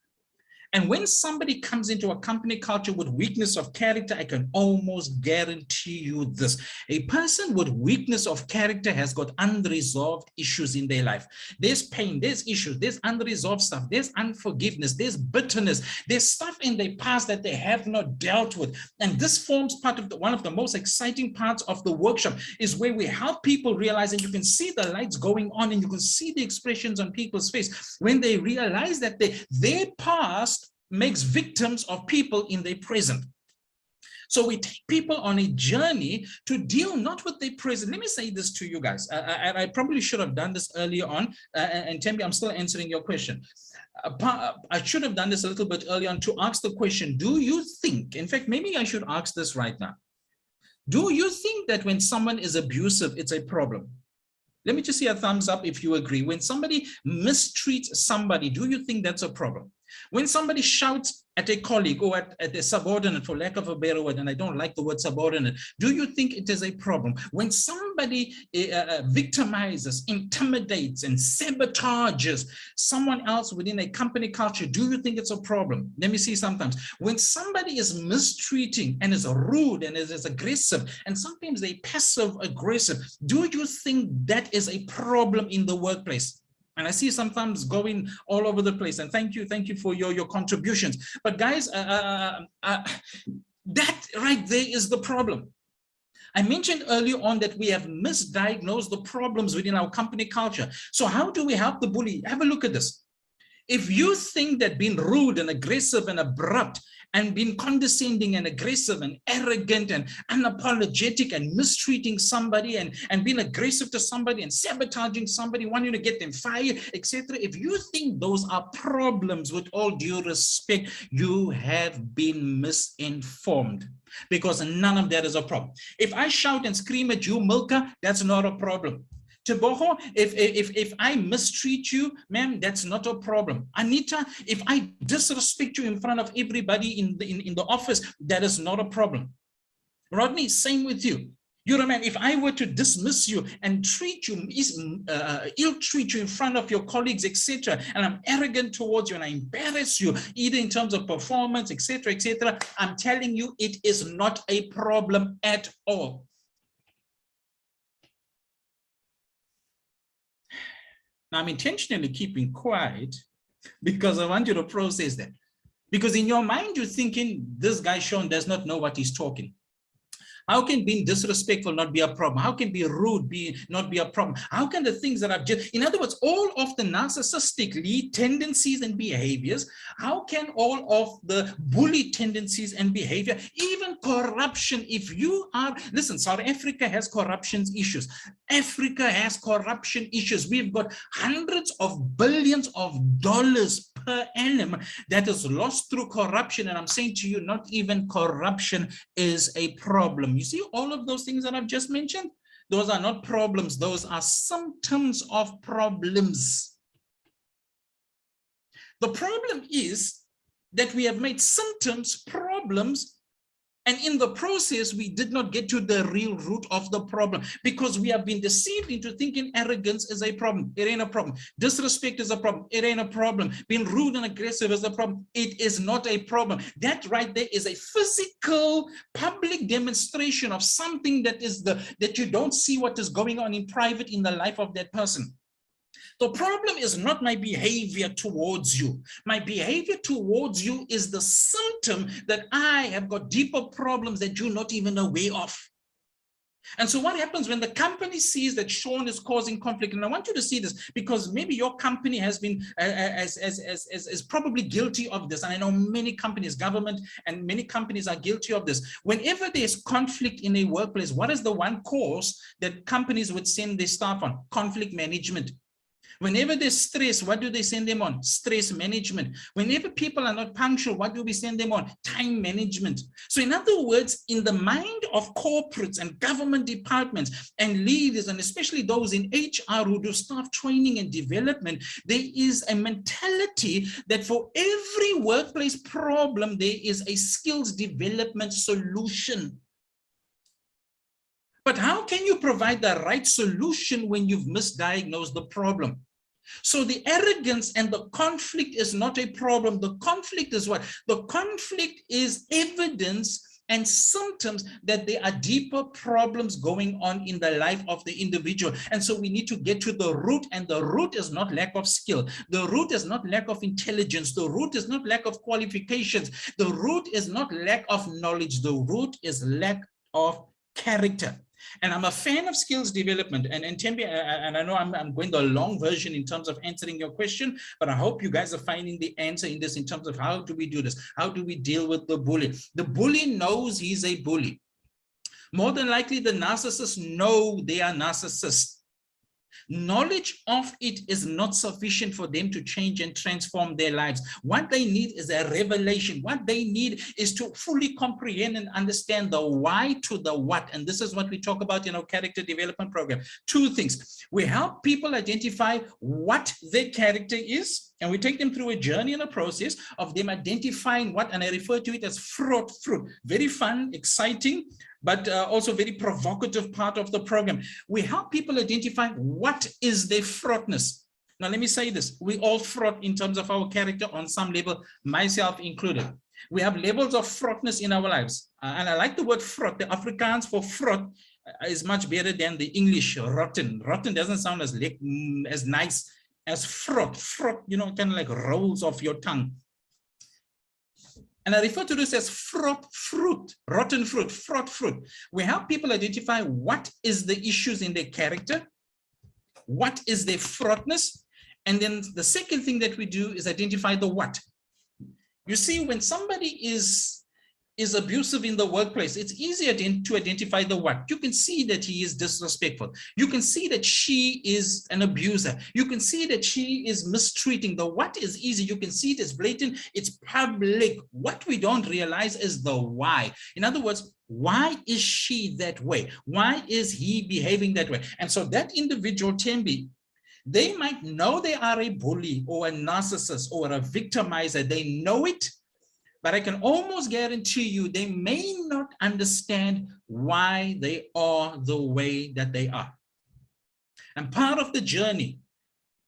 And when somebody comes into a company culture with weakness of character, I can almost guarantee you this. A person with weakness of character has got unresolved issues in their life. There's pain, there's issues, there's unresolved stuff, there's unforgiveness, there's bitterness, there's stuff in their past that they have not dealt with. And this forms part of one of the most exciting parts of the workshop, is where we help people realize, and you can see the lights going on and you can see the expressions on people's face when they realize that their past makes victims of people in their present. So we take people on a journey to deal not with their present. Let me say this to you guys. I probably should have done this earlier on. And Tembi, I'm still answering your question. I should have done this a little bit earlier on to ask the question, do you think, in fact, maybe I should ask this right now. Do you think that when someone is abusive, it's a problem? Let me just see a thumbs up if you agree. When somebody mistreats somebody, do you think that's a problem? When somebody shouts at a colleague or at a subordinate, for lack of a better word, and I don't like the word subordinate, do you think it is a problem? When somebody victimizes, intimidates, and sabotages someone else within a company culture, do you think it's a problem? Let me see sometimes. When somebody is mistreating and is rude and is aggressive, and sometimes they passive aggressive, do you think that is a problem in the workplace? And I see sometimes going all over the place. And thank you for your contributions. But guys, that right there is the problem. I mentioned earlier on that we have misdiagnosed the problems within our company culture. So how do we help the bully? Have a look at this. If you think that being rude and aggressive and abrupt and being condescending and aggressive and arrogant and unapologetic and mistreating somebody and being aggressive to somebody and sabotaging somebody, wanting to get them fired, etc. If you think those are problems, with all due respect, you have been misinformed, because none of that is a problem. If I shout and scream at you, Milka, that's not a problem. Teboho, if I mistreat you, ma'am, that's not a problem. Anita, if I disrespect you in front of everybody in the office, that is not a problem. Rodney, same with you. You're a man. If I were to dismiss you and treat you, ill-treat you in front of your colleagues, etc., and I'm arrogant towards you and I embarrass you, either in terms of performance, etc., etc., I'm telling you, it is not a problem at all. Now, I'm intentionally keeping quiet because I want you to process that. Because in your mind, you're thinking, this guy, Shawn, does not know what he's talking. How can being disrespectful not be a problem? How can being rude not be a problem? How can the things that I've just, in other words, all of the narcissistic tendencies and behaviors, how can all of the bully tendencies and behavior, even corruption, if you are, listen, South Africa has corruption issues. Africa has corruption issues. We've got hundreds of billions of dollars per annum that is lost through corruption. And I'm saying to you, not even corruption is a problem. You see all of those things that I've just mentioned? Those are not problems. Those are symptoms of problems. The problem is that we have made symptoms problems, and in the process, we did not get to the real root of the problem, because we have been deceived into thinking arrogance is a problem. It ain't a problem. Disrespect is a problem. It ain't a problem. Being rude and aggressive is a problem. It is not a problem. That right there is a physical public demonstration of something that is that you don't see what is going on in private in the life of that person. The problem is not my behavior towards you. My behavior towards you is the symptom that I have got deeper problems that you're not even aware of. And so what happens when the company sees that Shawn is causing conflict? And I want you to see this, because maybe your company has been is probably guilty of this. And I know many companies, government and many companies are guilty of this. Whenever there's conflict in a workplace, what is the one course that companies would send their staff on? Conflict management. Whenever there's stress, what do they send them on? Stress management. Whenever people are not punctual, what do we send them on? Time management. So in other words, in the mind of corporates and government departments and leaders, and especially those in HR who do staff training and development, there is a mentality that for every workplace problem, there is a skills development solution. But how can you provide the right solution when you've misdiagnosed the problem? So the arrogance and the conflict is not a problem. The conflict is what? The conflict is evidence and symptoms that there are deeper problems going on in the life of the individual. And so we need to get to the root, and the root is not lack of skill. The root is not lack of intelligence. The root is not lack of qualifications. The root is not lack of knowledge. The root is lack of character. And I'm a fan of skills development. And Thembi, and I know I'm going the long version in terms of answering your question, but I hope you guys are finding the answer in this, in terms of how do we do this? How do we deal with the bully? The bully knows he's a bully. More than likely, the narcissists know they are narcissists. Knowledge of it is not sufficient for them to change and transform their lives. What they need is a revelation. What they need is to fully comprehend and understand the why to the what. And this is what we talk about in our character development program. Two things. We help people identify what their character is, and we take them through a journey and a process of them identifying what, and I refer to it as fruit. Very fun, exciting, but also very provocative part of the program. We help people identify what is their fraudness. Now, let me say this. We all fraud in terms of our character on some level, myself included. We have levels of fraudness in our lives. And I like the word fraud. The Afrikaans for fraud is much better than the English rotten. Rotten doesn't sound as nice as fraud. Fraud, you know, kind of like rolls off your tongue. And I refer to this as fraud fruit, rotten fruit, fraud fruit. We help people identify what is the issues in their character, what is their fraudness, and then the second thing that we do is identify the what. You see, when somebody is abusive in the workplace, it's easier to identify the what. You can see that he is disrespectful. You can see that she is an abuser. You can see that she is mistreating. The what is easy. You can see it is blatant. It's public. What we don't realize is the why. In other words, why is she that way? Why is he behaving that way? And so that individual, Thembi, they might know they are a bully or a narcissist or a victimizer. They know it. But I can almost guarantee you they may not understand why they are the way that they are. And part of the journey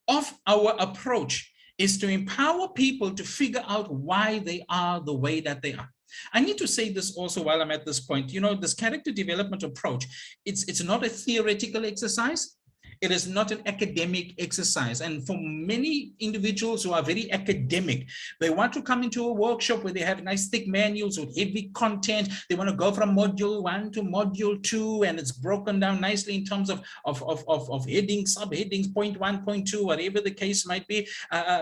of our approach is to empower people to figure out why they are the way that they are. I need to say this also while I'm at this point. You know, this character development approach, it's not a theoretical exercise. It is not an academic exercise. And for many individuals who are very academic, they want to come into a workshop where they have nice thick manuals with heavy content. They want to go from module 1 to module 2, and it's broken down nicely in terms of headings, subheadings, point 1, point 2, whatever the case might be.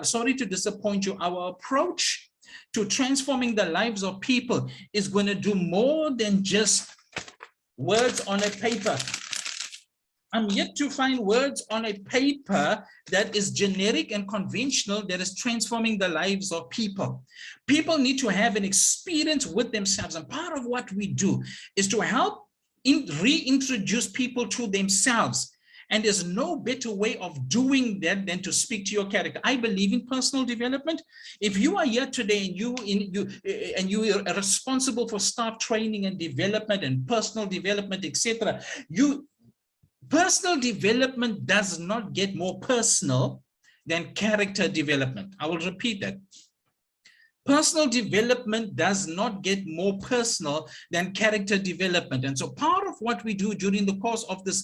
Sorry to disappoint you. Our approach to transforming the lives of people is going to do more than just words on a paper. I'm yet to find words on a paper that is generic and conventional that is transforming the lives of people. People need to have an experience with themselves. And part of what we do is to help reintroduce people to themselves. And there's no better way of doing that than to speak to your character. I believe in personal development. If you are here today and you are responsible for staff training and development and personal development, etc., personal development does not get more personal than character development. I will repeat that. Personal development does not get more personal than character development. And so part of what we do during the course of this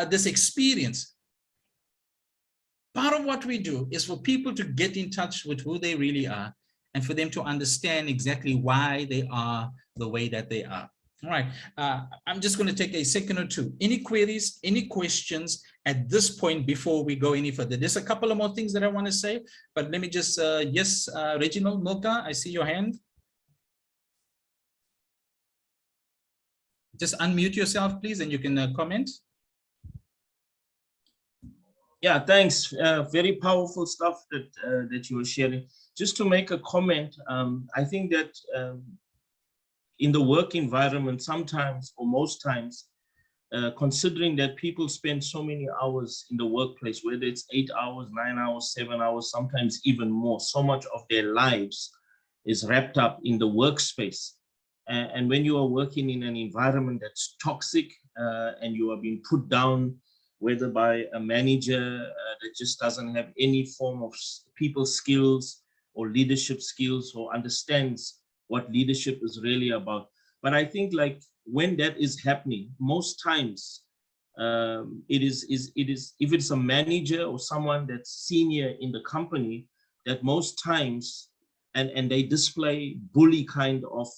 this experience, part of what we do is for people to get in touch with who they really are and for them to understand exactly why they are the way that they are. All right, I'm just going to take a second or two. Any queries, any questions at this point before we go any further? There's a couple of more things that I want to say, but let me just, yes, Reginald, Milka, I see your hand. Just unmute yourself, please, and you can comment. Yeah, thanks. Very powerful stuff that you were sharing. Just to make a comment, I think that in the work environment, sometimes or most times, considering that people spend so many hours in the workplace, whether it's 8 hours, 9 hours, 7 hours, sometimes even more, so much of their lives is wrapped up in the workspace. And when you are working in an environment that's toxic and you are being put down, whether by a manager that just doesn't have any form of people skills or leadership skills or understands what leadership is really about. But I think like when that is happening, most times it is if it's a manager or someone that's senior in the company, that most times and they display bully kind of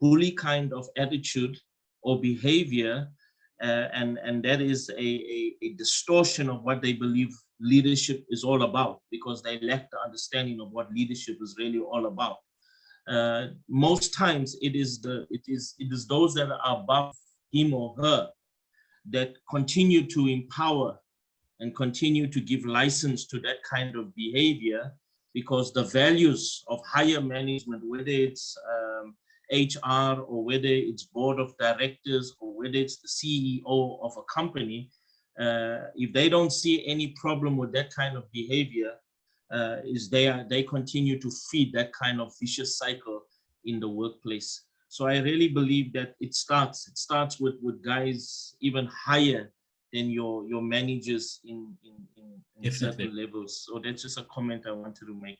bully kind of attitude or behavior, and that is a distortion of what they believe leadership is all about, because they lack the understanding of what leadership is really all about. Most times it is those that are above him or her that continue to empower and continue to give license to that kind of behavior, because the values of higher management, whether it's HR or whether it's board of directors or whether it's the CEO of a company, if they don't see any problem with that kind of behavior, they continue to feed that kind of vicious cycle in the workplace. So I really believe that it starts with guys even higher than your managers in certain levels. So that's just a comment I wanted to make.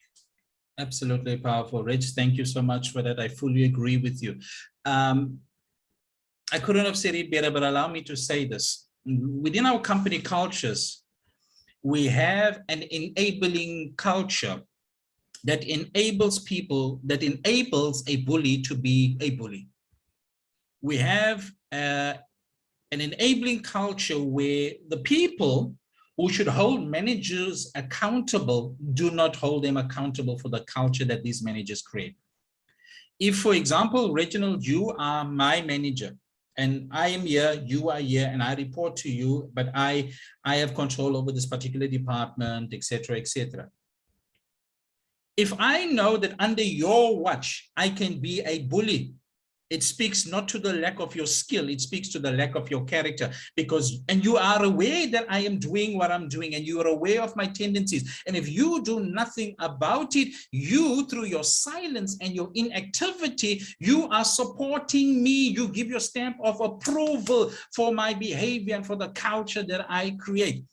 Absolutely powerful. Rich, thank you so much for that. I fully agree with you. I couldn't have said it better, but allow me to say this. Within our company cultures, we have an enabling culture that enables people, that enables a bully to be a bully. We have an enabling culture where the people who should hold managers accountable do not hold them accountable for the culture that these managers create. If, for example, Reginald, you are my manager, and I am here, you are here, and I report to you, but I have control over this particular department, etc., etc. If I know that under your watch, I can be a bully, it speaks not to the lack of your skill, it speaks to the lack of your character, and you are aware that I am doing what I'm doing, and you are aware of my tendencies. And if you do nothing about it, you, through your silence and your inactivity, you are supporting me. You give your stamp of approval for my behavior and for the culture that I create.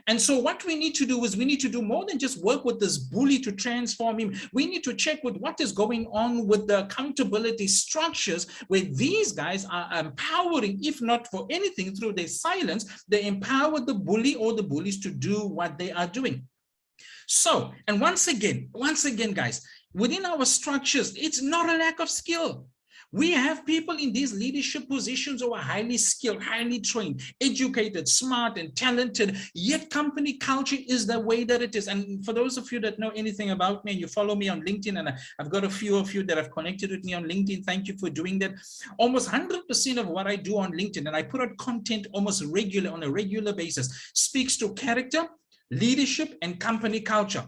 And so what we need to do is we need to do more than just work with this bully to transform him. We need to check with what is going on with the accountability structures where these guys are empowering, if not for anything, through their silence, they empower the bully or the bullies to do what they are doing. So, and once again, guys, within our structures, it's not a lack of skill. We have people in these leadership positions who are highly skilled, highly trained, educated, smart, and talented, yet company culture is the way that it is. And for those of you that know anything about me and you follow me on LinkedIn, and I've got a few of you that have connected with me on LinkedIn, thank you for doing that. Almost 100% of what I do on LinkedIn, and I put out content almost regularly, on a regular basis, speaks to character, leadership, and company culture.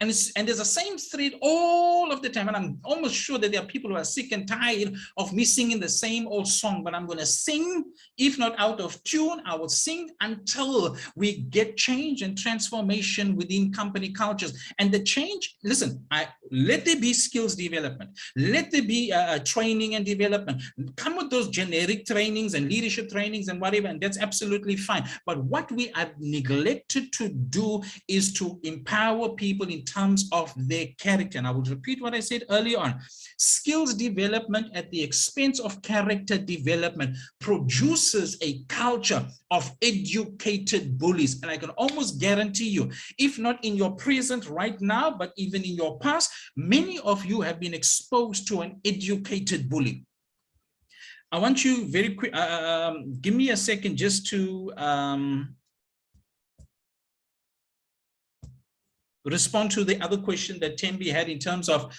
And there's the same thread all of the time. And I'm almost sure that there are people who are sick and tired of me singing the same old song, but I'm going to sing, if not out of tune, I will sing until we get change and transformation within company cultures. And the change, listen, let there be skills development. Let there be training and development. Come with those generic trainings and leadership trainings and whatever, and that's absolutely fine. But what we have neglected to do is to empower people in terms of their character. And I will repeat what I said earlier on. Skills development at the expense of character development produces a culture of educated bullies. And I can almost guarantee you, if not in your present right now, but even in your past, many of you have been exposed to an educated bully. I want you very quick, give me a second just to respond to the other question that Tembi had in terms of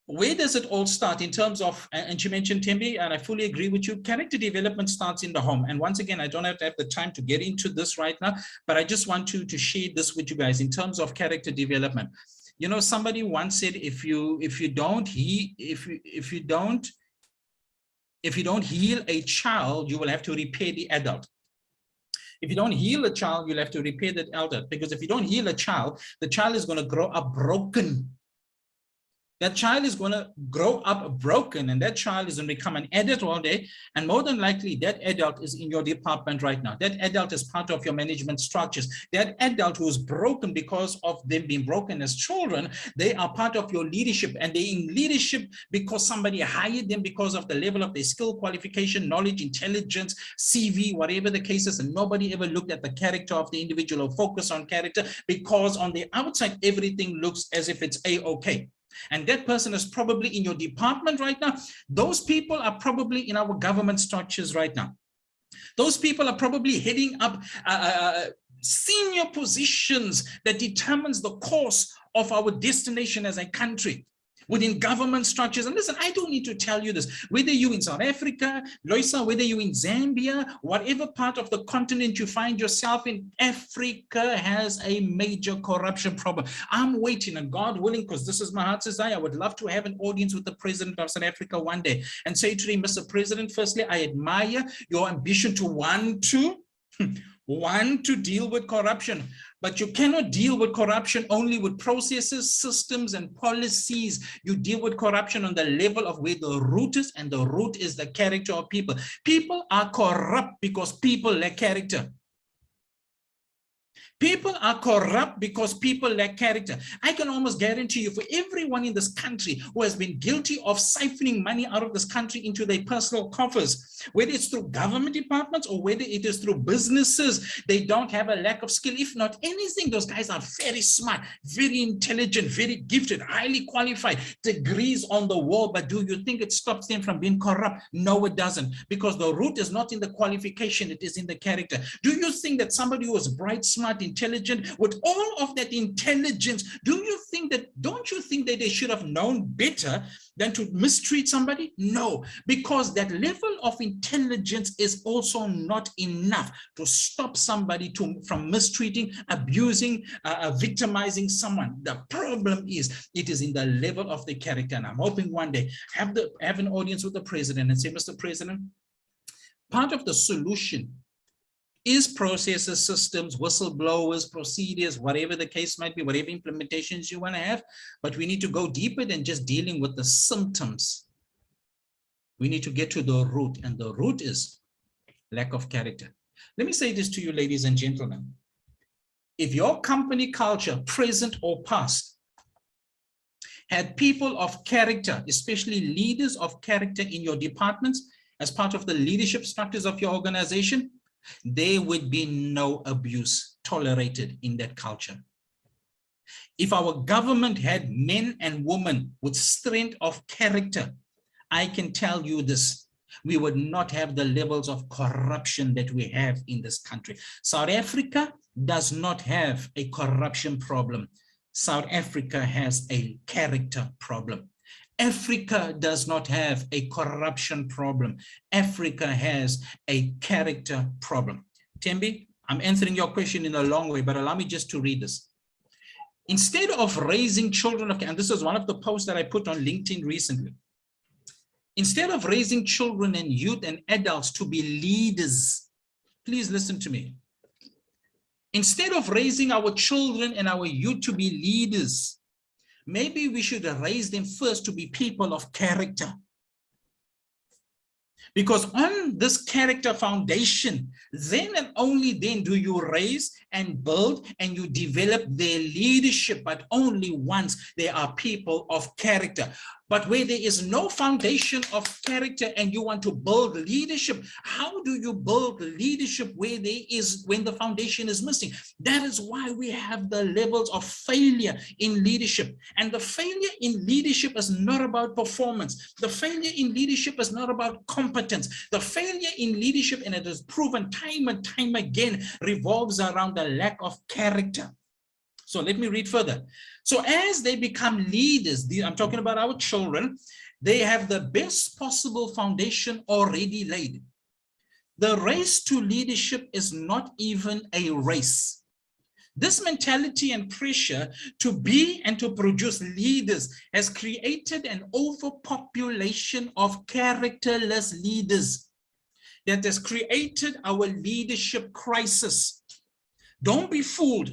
where does it all start in terms of, and she mentioned Tembi, and I fully agree with you, character development starts in the home. And once again, I don't have to have the time to get into this right now, but I just want to share this with you guys in terms of character development. You know, somebody once said, if you don't heal a child, you will have to repair the adult. If you don't heal a child, you'll have to repair that adult, because if you don't heal a child, the child is going to grow up broken. That child is going to grow up broken, and that child is going to become an adult one day, and more than likely that adult is in your department right now. That adult is part of your management structures. That adult who is broken because of them being broken as children, they are part of your leadership, and they're in leadership because somebody hired them because of the level of their skill, qualification, knowledge, intelligence, CV, whatever the case is, and nobody ever looked at the character of the individual or focus on character, because on the outside everything looks as if it's a-okay. And that person is probably in your department right now. Those people are probably in our government structures right now. Those people are probably heading up senior positions that determines the course of our destination as a country within government structures. And listen, I don't need to tell you this, whether you're in South Africa, Loisa, whether you're in Zambia, whatever part of the continent you find yourself in, Africa has a major corruption problem. I'm waiting, and God willing, because this is my heart's desire, I would love to have an audience with the president of South Africa one day and say to him, Mr. President, firstly, I admire your ambition to want to deal with corruption, but you cannot deal with corruption only with processes, systems, and policies. You deal with corruption on the level of where the root is, and the root is the character of people. People are corrupt because people lack character. People are corrupt because people lack character. I can almost guarantee you, for everyone in this country who has been guilty of siphoning money out of this country into their personal coffers, whether it's through government departments or whether it is through businesses, they don't have a lack of skill. If not anything, those guys are very smart, very intelligent, very gifted, highly qualified, degrees on the wall. But do you think it stops them from being corrupt? No, it doesn't, because the root is not in the qualification, it is in the character. Do you think that somebody who is bright, smart, intelligent, with all of that intelligence, don't you think that they should have known better than to mistreat somebody? No, because that level of intelligence is also not enough to stop somebody from mistreating, abusing, victimizing someone. The problem is, it is in the level of the character. And I'm hoping one day have an audience with the president and say, Mr. President, part of the solution is processes, systems, whistleblowers, procedures, whatever the case might be, whatever implementations you want to have, but we need to go deeper than just dealing with the symptoms. We need to get to the root, and the root is lack of character. Let me say this to you, ladies and gentlemen. If your company culture, present or past, had people of character, especially leaders of character in your departments, as part of the leadership structures of your organization, there would be no abuse tolerated in that culture. If our government had men and women with strength of character, I can tell you this, we would not have the levels of corruption that we have in this country. South Africa does not have a corruption problem. South Africa has a character problem. Africa does not have a corruption problem. Africa has a character problem. Tembi, I'm answering your question in a long way, but allow me just to read this. Instead of raising children, and this is one of the posts that I put on LinkedIn recently. Instead of raising children and youth and adults to be leaders, please listen to me. Instead of raising our children and our youth to be leaders, maybe we should raise them first to be people of character. Because on this character foundation, then and only then do you raise and build and you develop their leadership, but only once they are people of character. But where there is no foundation of character and you want to build leadership, how do you build leadership when the foundation is missing? That is why we have the levels of failure in leadership. And the failure in leadership is not about performance. The failure in leadership is not about competence. The failure in leadership, and it is proven time and time again, revolves around the lack of character. So let me read further. So as they become leaders, I'm talking about our children, they have the best possible foundation already laid. The race to leadership is not even a race. This mentality and pressure to be and to produce leaders has created an overpopulation of characterless leaders that has created our leadership crisis. Don't be fooled.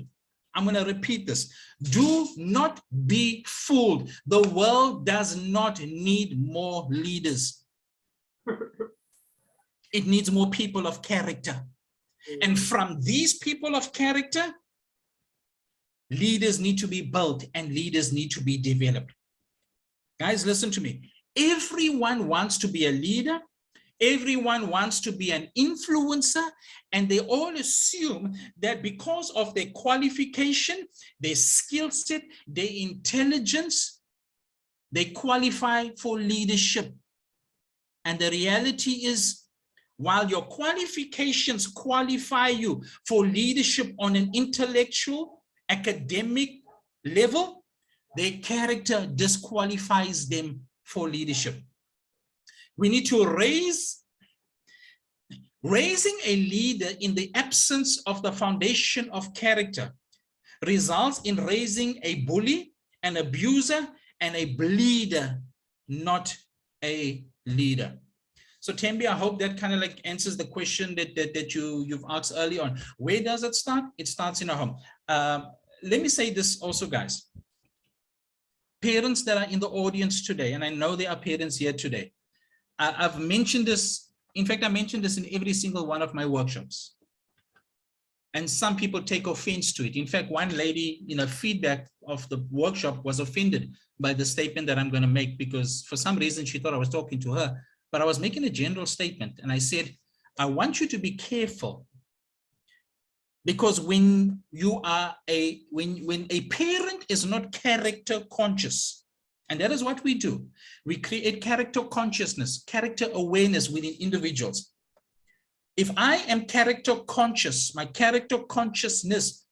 I'm going to repeat this. Do not be fooled. The world does not need more leaders. It needs more people of character. And from these people of character, leaders need to be built and leaders need to be developed. Guys, listen to me. Everyone wants to be a leader. Everyone wants to be an influencer, and they all assume that because of their qualification, their skill set, their intelligence, They qualify for leadership. And the reality is, while your qualifications qualify you for leadership on an intellectual, academic level, their character disqualifies them for leadership. We need to raising a leader in the absence of the foundation of character results in raising a bully, an abuser, and a bleeder, not a leader. So Tembi, I hope that kind of like answers the question that you've asked early on. Where does it start? It starts in a home. Let me say this also, guys. Parents that are in the audience today, and I know there are parents here today, I've mentioned this. In fact, I mentioned this in every single one of my workshops. And some people take offense to it. In fact, one lady in a feedback of the workshop was offended by the statement that I'm going to make, because for some reason she thought I was talking to her, but I was making a general statement. And I said, I want you to be careful, because when you are when a parent is not character conscious, and that is what we do, we create character consciousness, character awareness within individuals. If I am character conscious, my character consciousness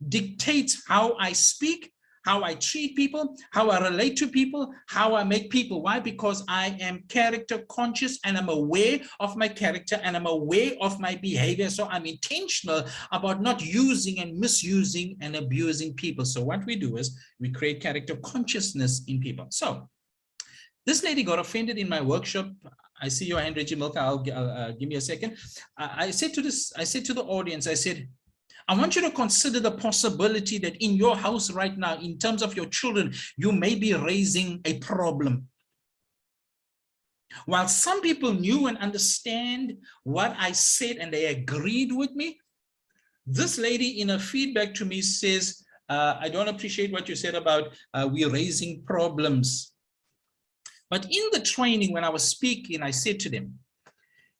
dictates how I speak, how I treat people, how I relate to people, how I make people. Why? Because I am character conscious and I'm aware of my character and I'm aware of my behavior. So I'm intentional about not using and misusing and abusing people. So what we do is we create character consciousness in people. So this lady got offended in my workshop. I see your hand, Reggie Milka. I'll give me a second. I said to the audience, I said, I want you to consider the possibility that in your house right now, in terms of your children, you may be raising a problem. While some people knew and understand what I said and they agreed with me, this lady in a feedback to me says, I don't appreciate what you said about we're raising problems. But in the training, when I was speaking, I said to them,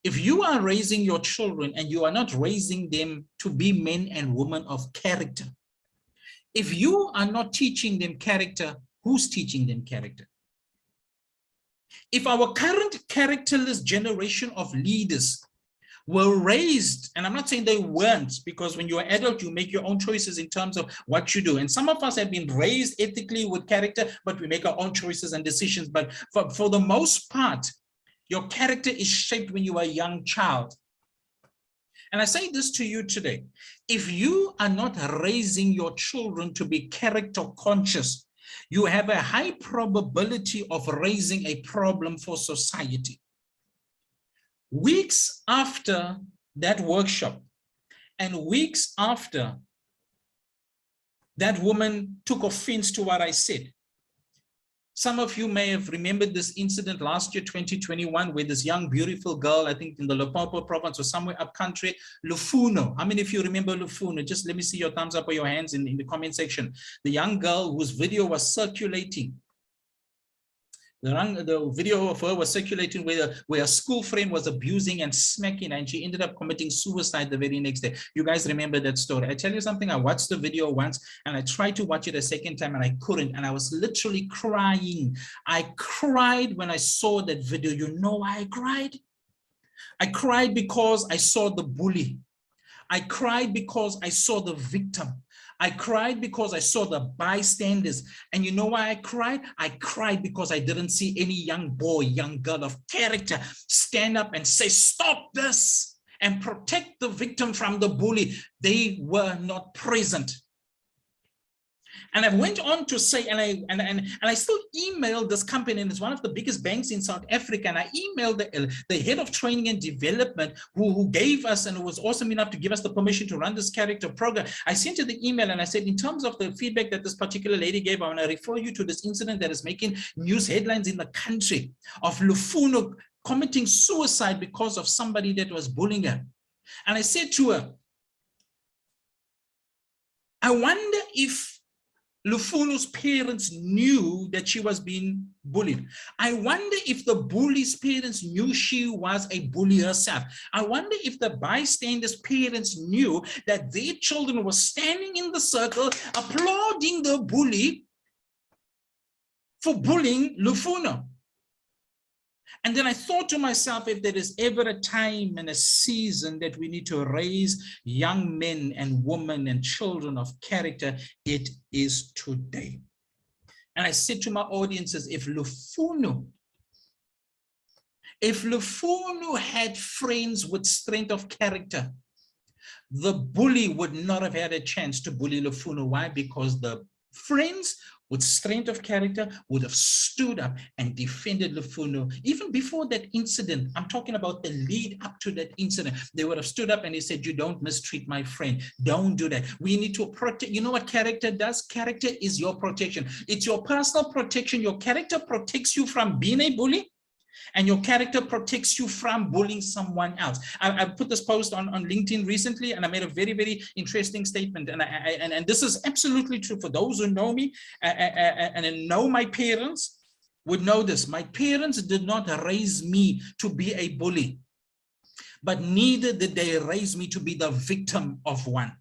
if you are raising your children and you are not raising them to be men and women of character, if you are not teaching them character, who's teaching them character? If our current characterless generation of leaders were raised, and I'm not saying they weren't, because when you're an adult, you make your own choices in terms of what you do. And some of us have been raised ethically with character, but we make our own choices and decisions. But for the most part, your character is shaped when you are a young child. And I say this to you today. If you are not raising your children to be character conscious, you have a high probability of raising a problem for society. Weeks after that workshop and weeks after that woman took offense to what I said, some of you may have remembered this incident last year, 2021, where this young, beautiful girl, I think in the Limpopo province or somewhere up country, Lufuno. How many of you remember Lufuno? Just let me see your thumbs up or your hands in the comment section. The young girl whose video was circulating. The video of her was circulating where a school friend was abusing and smacking, and she ended up committing suicide the very next day. You guys remember that story? I tell you something, I watched the video once and I tried to watch it a second time and I couldn't, and I was literally crying. I cried when I saw that video. You know why I cried? I cried because I saw the bully. I cried because I saw the victim. I cried because I saw the bystanders. And you know why I cried? I cried because I didn't see any young boy, young girl of character stand up and say, stop this and protect the victim from the bully. They were not present. And I went on to say, and I still emailed this company, and it's one of the biggest banks in South Africa. And I emailed the head of training and development who gave us, and who was awesome enough to give us the permission to run this character program. I sent her the email and I said, in terms of the feedback that this particular lady gave, I want to refer you to this incident that is making news headlines in the country of Lufuno committing suicide because of somebody that was bullying her. And I said to her, I wonder if Lufuno's parents knew that she was being bullied. I wonder if the bully's parents knew she was a bully herself. I wonder if the bystander's parents knew that their children were standing in the circle applauding the bully for bullying Lufuno. And then I thought to myself, if there is ever a time and a season that we need to raise young men and women and children of character, it is today. And I said to my audiences, if Lufuno had friends with strength of character, the bully would not have had a chance to bully Lufuno. Why? Because the friends with strength of character would have stood up and defended Lufuno. Even before that incident, I'm talking about the lead up to that incident, they would have stood up and they said, you don't mistreat my friend. Don't do that. We need to protect. You know what character does? Character is your protection. It's your personal protection. Your character protects you from being a bully, and your character protects you from bullying someone else. I put this post on LinkedIn recently, and I made a very, very interesting statement. And this is absolutely true for those who know me and know my parents would know this. My parents did not raise me to be a bully, but neither did they raise me to be the victim of one.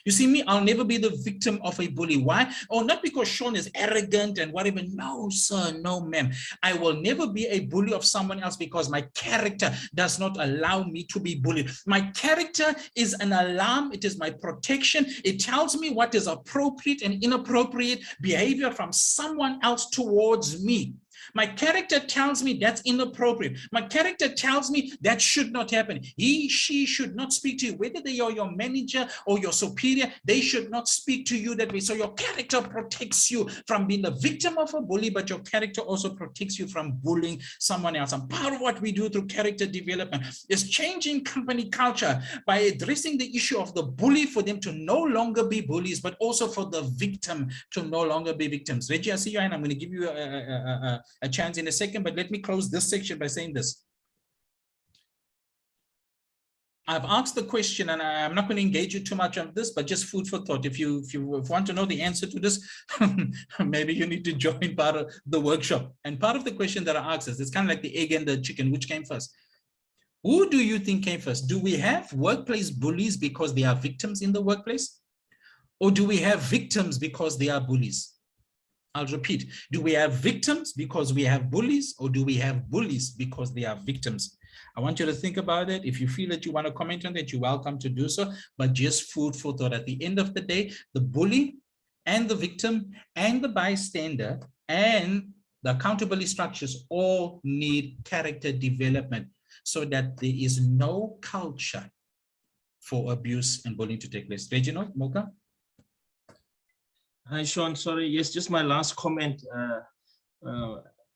You see me, I'll never be the victim of a bully. Why? Oh, not because Shawn is arrogant and whatever. No, sir, no, ma'am. I will never be a bully of someone else because my character does not allow me to be bullied. My character is an alarm. It is my protection. It tells me what is appropriate and inappropriate behavior from someone else towards me. My character tells me that's inappropriate. My character tells me that should not happen. He, she should not speak to you. Whether they are your manager or your superior, they should not speak to you that way. So your character protects you from being the victim of a bully, but your character also protects you from bullying someone else. And part of what we do through character development is changing company culture by addressing the issue of the bully for them to no longer be bullies, but also for the victim to no longer be victims. Reggie, I see you, and I'm going to give you a chance in a second, but let me close this section by saying this. I've asked the question, and I'm not going to engage you too much on this, but just food for thought. If you want to know the answer to this, maybe you need to join part of the workshop. And part of the question that I asked is, it's kind of like the egg and the chicken, which came first? Who do you think came first? Do we have workplace bullies because they are victims in the workplace? Or do we have victims because they are bullies? I'll repeat, do we have victims because we have bullies, or do we have bullies because they are victims? I want you to think about it. If you feel that you want to comment on that, you're welcome to do so, but just food for thought. At the end of the day, the bully and the victim and the bystander and the accountability structures all need character development so that there is no culture for abuse and bullying to take place. Reginald, Mocha? Hi, Shawn. Sorry. Yes, just my last comment.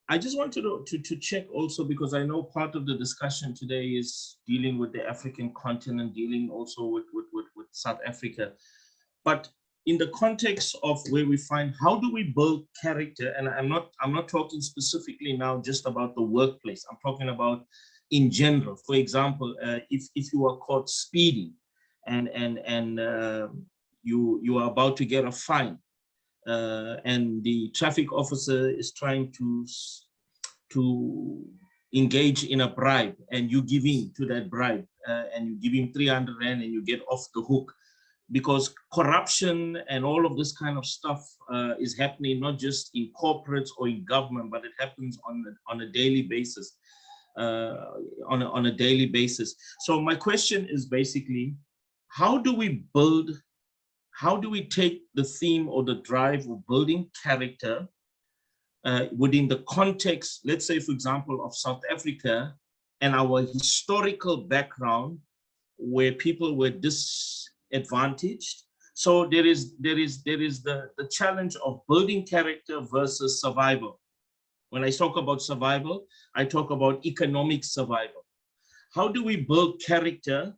I just wanted to check also, because I know part of the discussion today is dealing with the African continent, dealing also with South Africa. But in the context of where we find, how do we build character? And I'm not talking specifically now just about the workplace. I'm talking about in general. For example, if you are caught speeding and you are about to get a fine, and the traffic officer is trying to engage in a bribe, and you give in to that bribe, and you give him 300 Rand and you get off the hook, because corruption and all of this kind of stuff is happening not just in corporates or in government, but it happens on a daily basis. On a daily basis. So my question is basically, how do we take the theme or the drive of building character within the context, let's say, for example, of South Africa and our historical background where people were disadvantaged? So there is the challenge of building character versus survival. When I talk about survival, I talk about economic survival. How do we build character,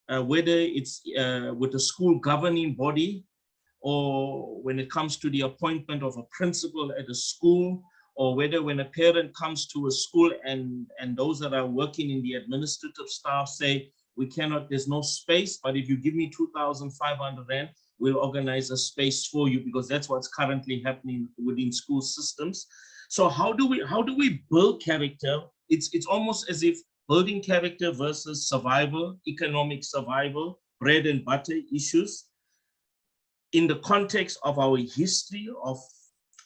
whether it's with a school governing body, or when it comes to the appointment of a principal at a school, or whether when a parent comes to a school and those that are working in the administrative staff say, we cannot, there's no space, but if you give me 2,500 Rand, we'll organize a space for you, because that's what's currently happening within school systems. So how do we build character? It's almost as if building character versus survival, economic survival, bread and butter issues, in the context of our history of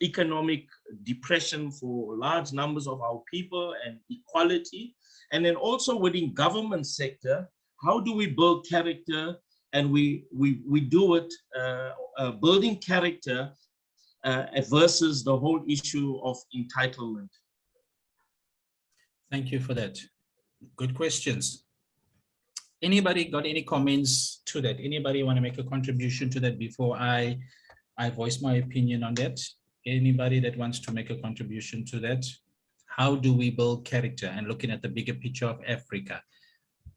economic depression for large numbers of our people and equality. And then also within government sector, how do we build character? And we do it building character versus the whole issue of entitlement. Thank you for that. Good questions. Anybody got any comments to that? Anybody want to make a contribution to that before I voice my opinion on that? Anybody that wants to make a contribution to that? How do we build character? And looking at the bigger picture of Africa,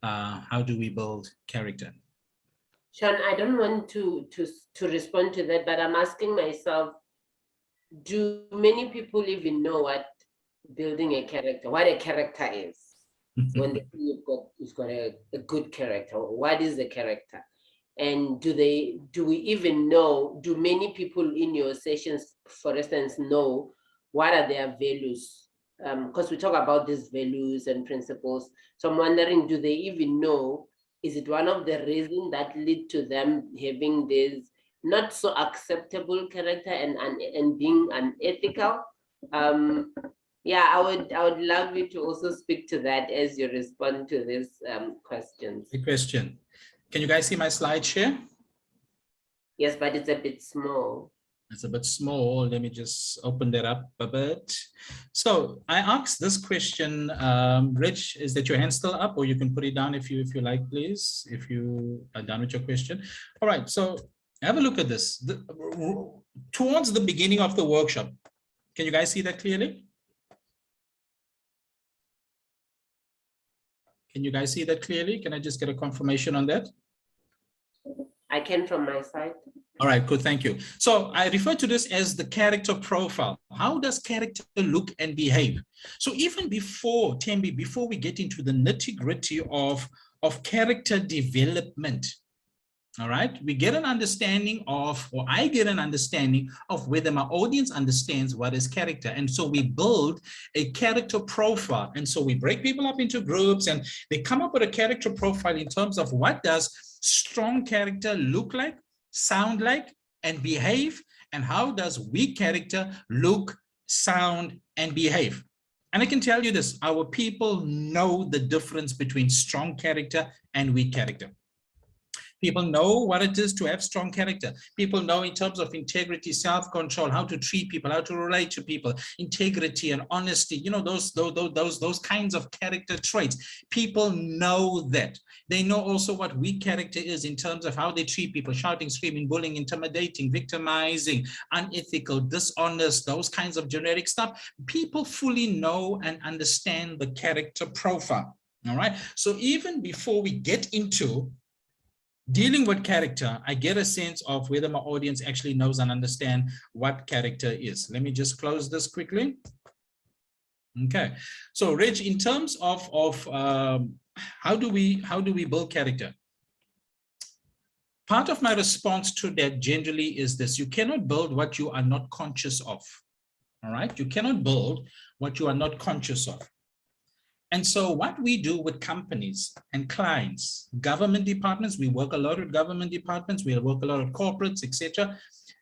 how do we build character? Shawn, I don't want to respond to that, but I'm asking myself, do many people even know what building a character, what a character is? When they say you've got a good character, what is a character? And do we even know, do many people in your sessions, for instance, know what are their values? Because we talk about these values and principles. So I'm wondering, do they even know, is it one of the reasons that lead to them having this not so acceptable character and being unethical? Yeah, I would love you to also speak to that as you respond to these questions. Good question. Can you guys see my slide share? Yes, but it's a bit small. It's a bit small. Let me just open that up a bit. So I asked this question, Rich, is that your hand still up, or you can put it down if you like, please, if you are done with your question. All right, so have a look at this. Towards the beginning of the workshop, can you guys see that clearly? Can you guys see that clearly? Can I just get a confirmation on that? I can from my side. All right, good, thank you. So I refer to this as the character profile. How does character look and behave? So even before, Tembi, before we get into the nitty-gritty of character development, all right, we get an understanding of, or I get an understanding of whether my audience understands what is character. And so we build a character profile. And so we break people up into groups and they come up with a character profile in terms of what does strong character look like, sound like, and behave, and how does weak character look, sound, and behave. And I can tell you this, our people know the difference between strong character and weak character. People know what it is to have strong character. People know in terms of integrity, self-control, how to treat people, how to relate to people, integrity and honesty, you know, those kinds of character traits. People know that. They know also what weak character is in terms of how they treat people, shouting, screaming, bullying, intimidating, victimizing, unethical, dishonest, those kinds of generic stuff. People fully know and understand the character profile. All right. So even before we get into dealing with character, I get a sense of whether my audience actually knows and understand what character is. Let me just close this quickly. Okay, so Reg, in terms of how do we build character? Part of my response to that generally is this: you cannot build what you are not conscious of. All right, you cannot build what you are not conscious of. And so what we do with companies and clients, government departments, we work a lot with government departments, we work a lot with corporates, etc.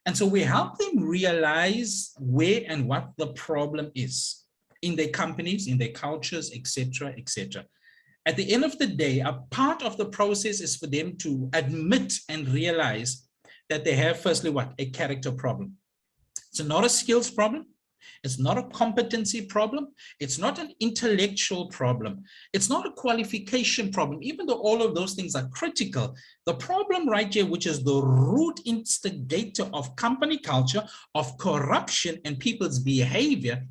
And so we help them realize where and what the problem is in their companies, in their cultures, etc., etc. At the end of the day, a part of the process is for them to admit and realize that they have, firstly, what? A character problem. It's not a skills problem. It's not a competency problem. It's not an intellectual problem. It's not a qualification problem, even though all of those things are critical. The problem right here, which is the root instigator of company culture, of corruption and people's behavior,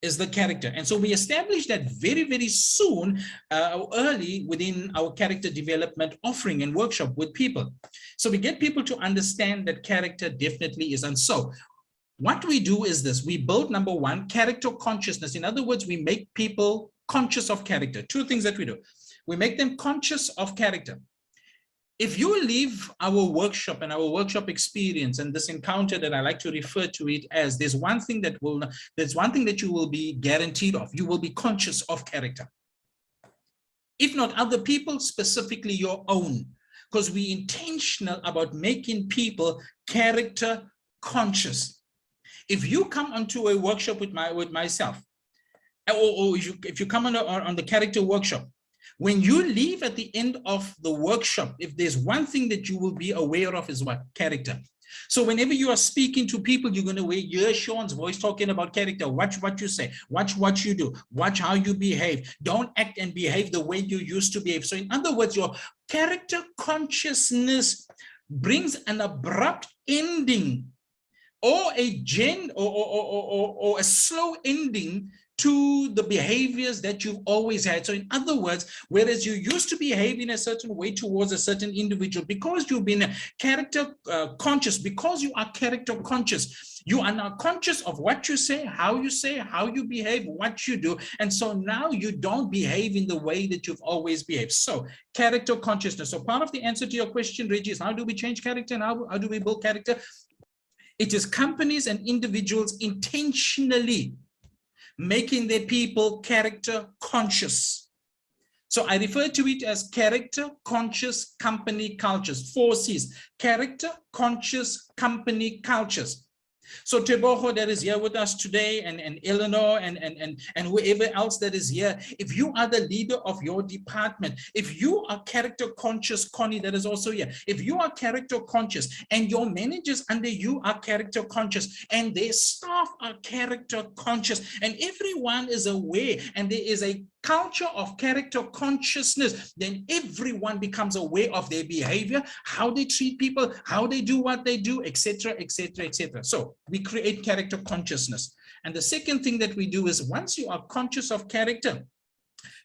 is the character. And so we establish that very, very soon, early within our character development offering and workshop with people. So we get people to understand that character definitely is. And so what we do is this: we build, number one, character consciousness. In other words, we make people conscious of character. Two things that we do. We make them conscious of character. if you leave our workshop and our workshop experience and this encounter that I like to refer to it as, there's one thing that you will be guaranteed of. You will be conscious of character. If not other people, specifically your own, because we're intentional about making people character conscious. If you come onto a workshop with myself, or if you come on the character workshop, when you leave at the end of the workshop, if there's one thing that you will be aware of is what? Character. So whenever you are speaking to people, you're going to hear Shawn's voice talking about character. Watch what you say, watch what you do, watch how you behave. Don't act and behave the way you used to behave. So in other words, your character consciousness brings an abrupt ending or a slow ending to the behaviors that you've always had. So in other words, whereas you used to behave in a certain way towards a certain individual, because you've been character conscious, because you are character conscious, you are now conscious of what you say, how you behave, what you do. And so now you don't behave in the way that you've always behaved. So character consciousness. So part of the answer to your question, Reggie, is how do we change character and how do we build character? It is companies and individuals intentionally making their people character conscious. So I refer to it as character conscious company cultures, 4 C's, character conscious company cultures. So Teboho that is here with us today, and Eleanor and whoever else that is here, if you are the leader of your department, if you are character conscious, Connie that is also here, if you are character conscious and your managers under you are character conscious and their staff are character conscious and everyone is aware and there is a culture of character consciousness, then everyone becomes aware of their behavior, how they treat people, how they do what they do, etc., etc., etc. So we create character consciousness. And the second thing that we do is, once you are conscious of character,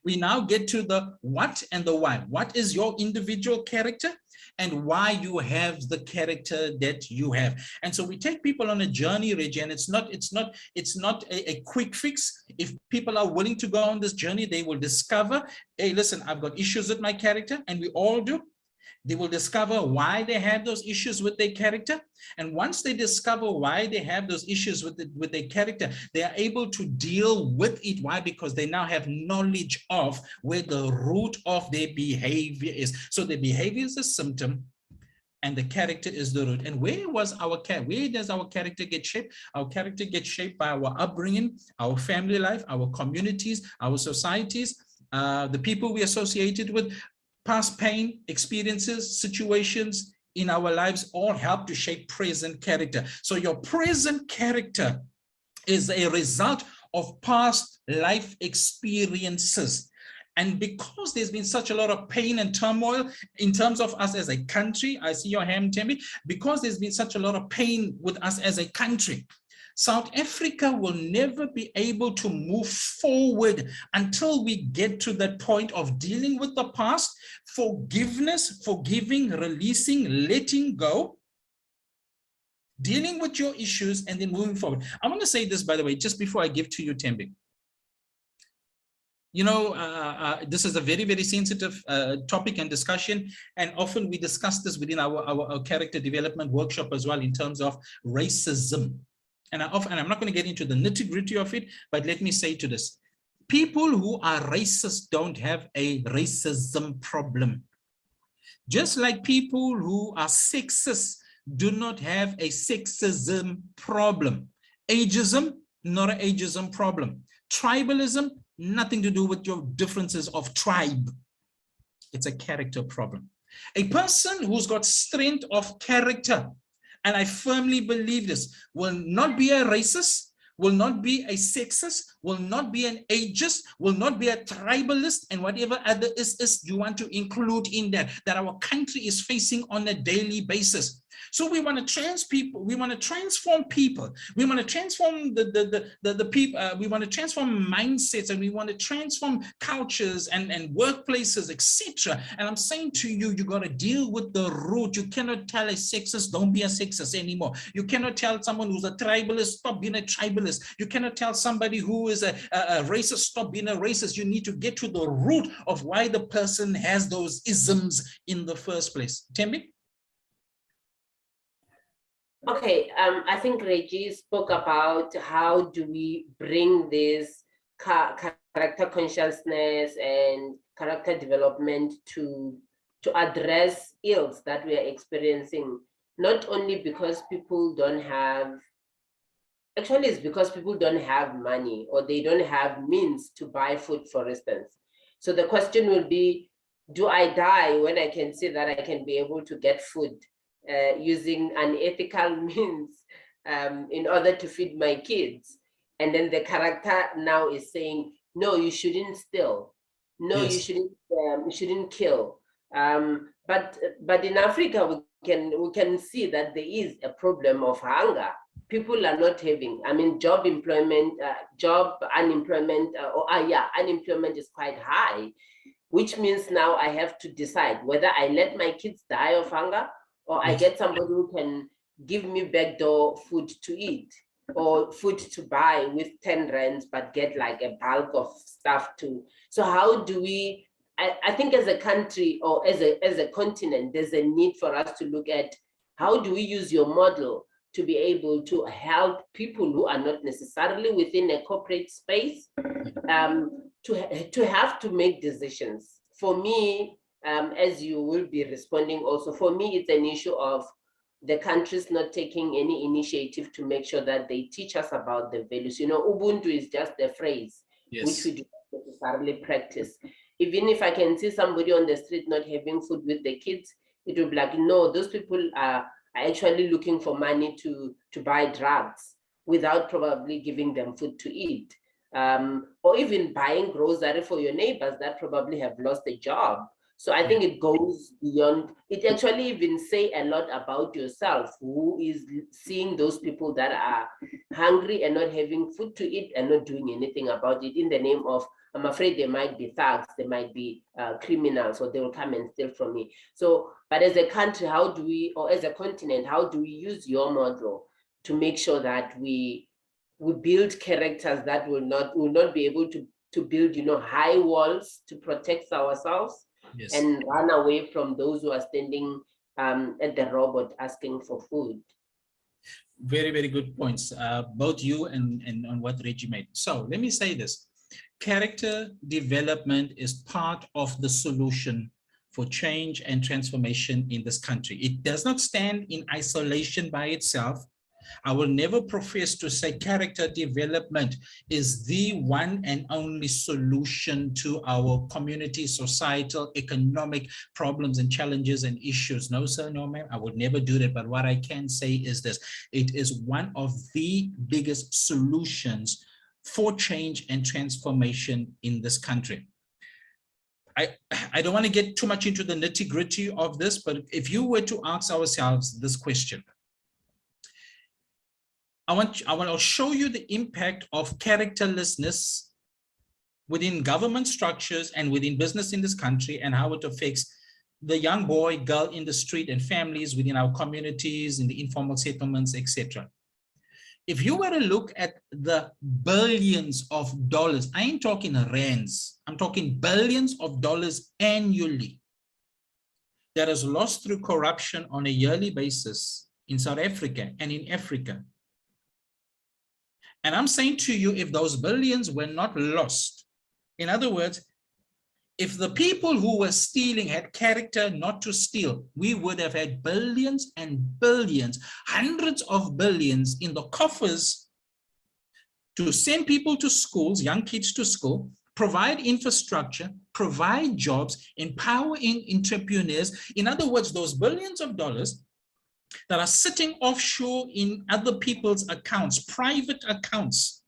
we now get to the what and the why. What is your individual character and why you have the character that you have? And so we take people on a journey, Reggie, and it's not a quick fix. If people are willing to go on this journey, they will discover, hey, listen, I've got issues with my character, and we all do. They will discover why they have those issues with their character. And once they discover why they have those issues with their character, they are able to deal with it. Why? Because they now have knowledge of where the root of their behavior is. So the behavior is a symptom and the character is the root. And where does our character get shaped? Our character gets shaped by our upbringing, our family life, our communities, our societies, the people we associated with. Past pain, experiences, situations in our lives all help to shape present character. So your present character is a result of past life experiences. And because there's been such a lot of pain and turmoil in terms of us as a country, I see your hand, Tembi, because there's been such a lot of pain with us as a country, South Africa will never be able to move forward until we get to that point of dealing with the past, forgiveness, forgiving, releasing, letting go, dealing with your issues, and then moving forward. I want to say this, by the way, just before I give to you, Tembi. You know, this is a very, very sensitive topic and discussion, and often we discuss this within our character development workshop as well in terms of racism. And I'm not going to get into the nitty-gritty of it, but let me say to this. People who are racist don't have a racism problem. Just like people who are sexist do not have a sexism problem. Ageism, not an ageism problem. Tribalism, nothing to do with your differences of tribe. It's a character problem. A person who's got strength of character, and I firmly believe this, will not be a racist, will not be a sexist, will not be an ageist, will not be a tribalist, and whatever other is you want to include in that our country is facing on a daily basis. So we want to transform people. We want to transform the people. We want to transform mindsets, and we want to transform cultures and workplaces, etc. And I'm saying to you, you got to deal with the root. You cannot tell a sexist, don't be a sexist anymore. You cannot tell someone who's a tribalist, stop being a tribalist. You cannot tell somebody who is a racist, stop being a racist. You need to get to the root of why the person has those isms in the first place. Tembi? Okay, I think Reggie spoke about how do we bring this character consciousness and character development to address ills that we are experiencing, not only because people don't have, actually it's because people don't have money or they don't have means to buy food, for instance. So the question will be, do I die when I can see that I can be able to get food using unethical means in order to feed my kids? And then the character now is saying, no, you shouldn't steal. No, yes, you shouldn't kill. But in Africa, we can see that there is a problem of hunger. People are not having, I mean, unemployment is quite high, which means now I have to decide whether I let my kids die of hunger or I get somebody who can give me backdoor food to eat or food to buy with 10 rands, but get like a bulk of stuff too. So how do we, I think as a country or as a continent, there's a need for us to look at how do we use your model to be able to help people who are not necessarily within a corporate space to have to make decisions. For me, as you will be responding also, for me, it's an issue of the countries not taking any initiative to make sure that they teach us about the values. You know, Ubuntu is just a phrase, yes, which we do not necessarily practice. Even if I can see somebody on the street not having food with the kids, it will be like, no, those people are actually looking for money to buy drugs without probably giving them food to eat. Or even buying grocery for your neighbors that probably have lost a job. So I think it goes beyond, it actually even say a lot about yourself, who is seeing those people that are hungry and not having food to eat and not doing anything about it in the name of, I'm afraid they might be thugs, they might be criminals, or they will come and steal from me. So, but as a country, how do we, or as a continent, how do we use your model to make sure that we build characters that will not be able to build, you know, high walls to protect ourselves, yes, and run away from those who are standing at the robot asking for food? Very, very good points, both you and on what Reggie made. So let me say this. Character development is part of the solution for change and transformation in this country. It does not stand in isolation by itself. I will never profess to say character development is the one and only solution to our community, societal, economic problems and challenges and issues. No, sir, no, ma'am, I would never do that. But what I can say is this: it is one of the biggest solutions for change and transformation in this country. I don't want to get too much into the nitty-gritty of this, but if you were to ask ourselves this question, I want to show you the impact of characterlessness within government structures and within business in this country, and how it affects the young boy, girl in the street and families within our communities, in the informal settlements, etc. If you were to look at the billions of dollars, I ain't talking rands, I'm talking billions of dollars annually that is lost through corruption on a yearly basis in South Africa and in Africa. And I'm saying to you, if those billions were not lost, in other words, if the people who were stealing had character not to steal, we would have had billions and billions, hundreds of billions in the coffers to send people to schools, young kids to school, provide infrastructure, provide jobs, empowering entrepreneurs. In other words, those billions of dollars that are sitting offshore in other people's accounts, private accounts,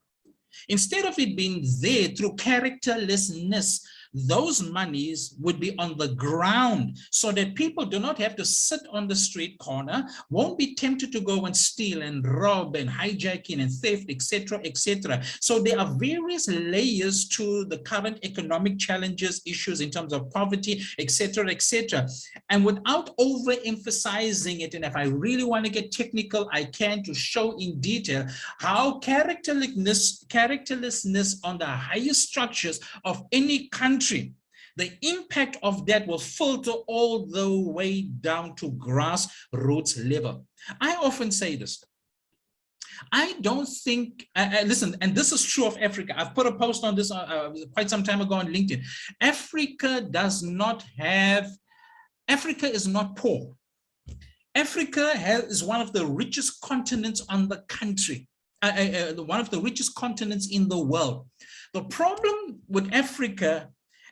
instead of it being there through characterlessness, those monies would be on the ground so that people do not have to sit on the street corner, won't be tempted to go and steal and rob and hijacking and theft, etc., etc. So there are various layers to the current economic challenges, issues in terms of poverty, etc., etc. And without overemphasizing it, and if I really want to get technical, I can, to show in detail how characterlessness on the highest structures of any country, the impact of that will filter all the way down to grassroots level. I often say this. I don't think, listen, and this is true of Africa. I've put a post on this quite some time ago on LinkedIn. Africa is not poor. Africa is one of the richest continents on the country, one of the richest continents in the world. The problem with Africa,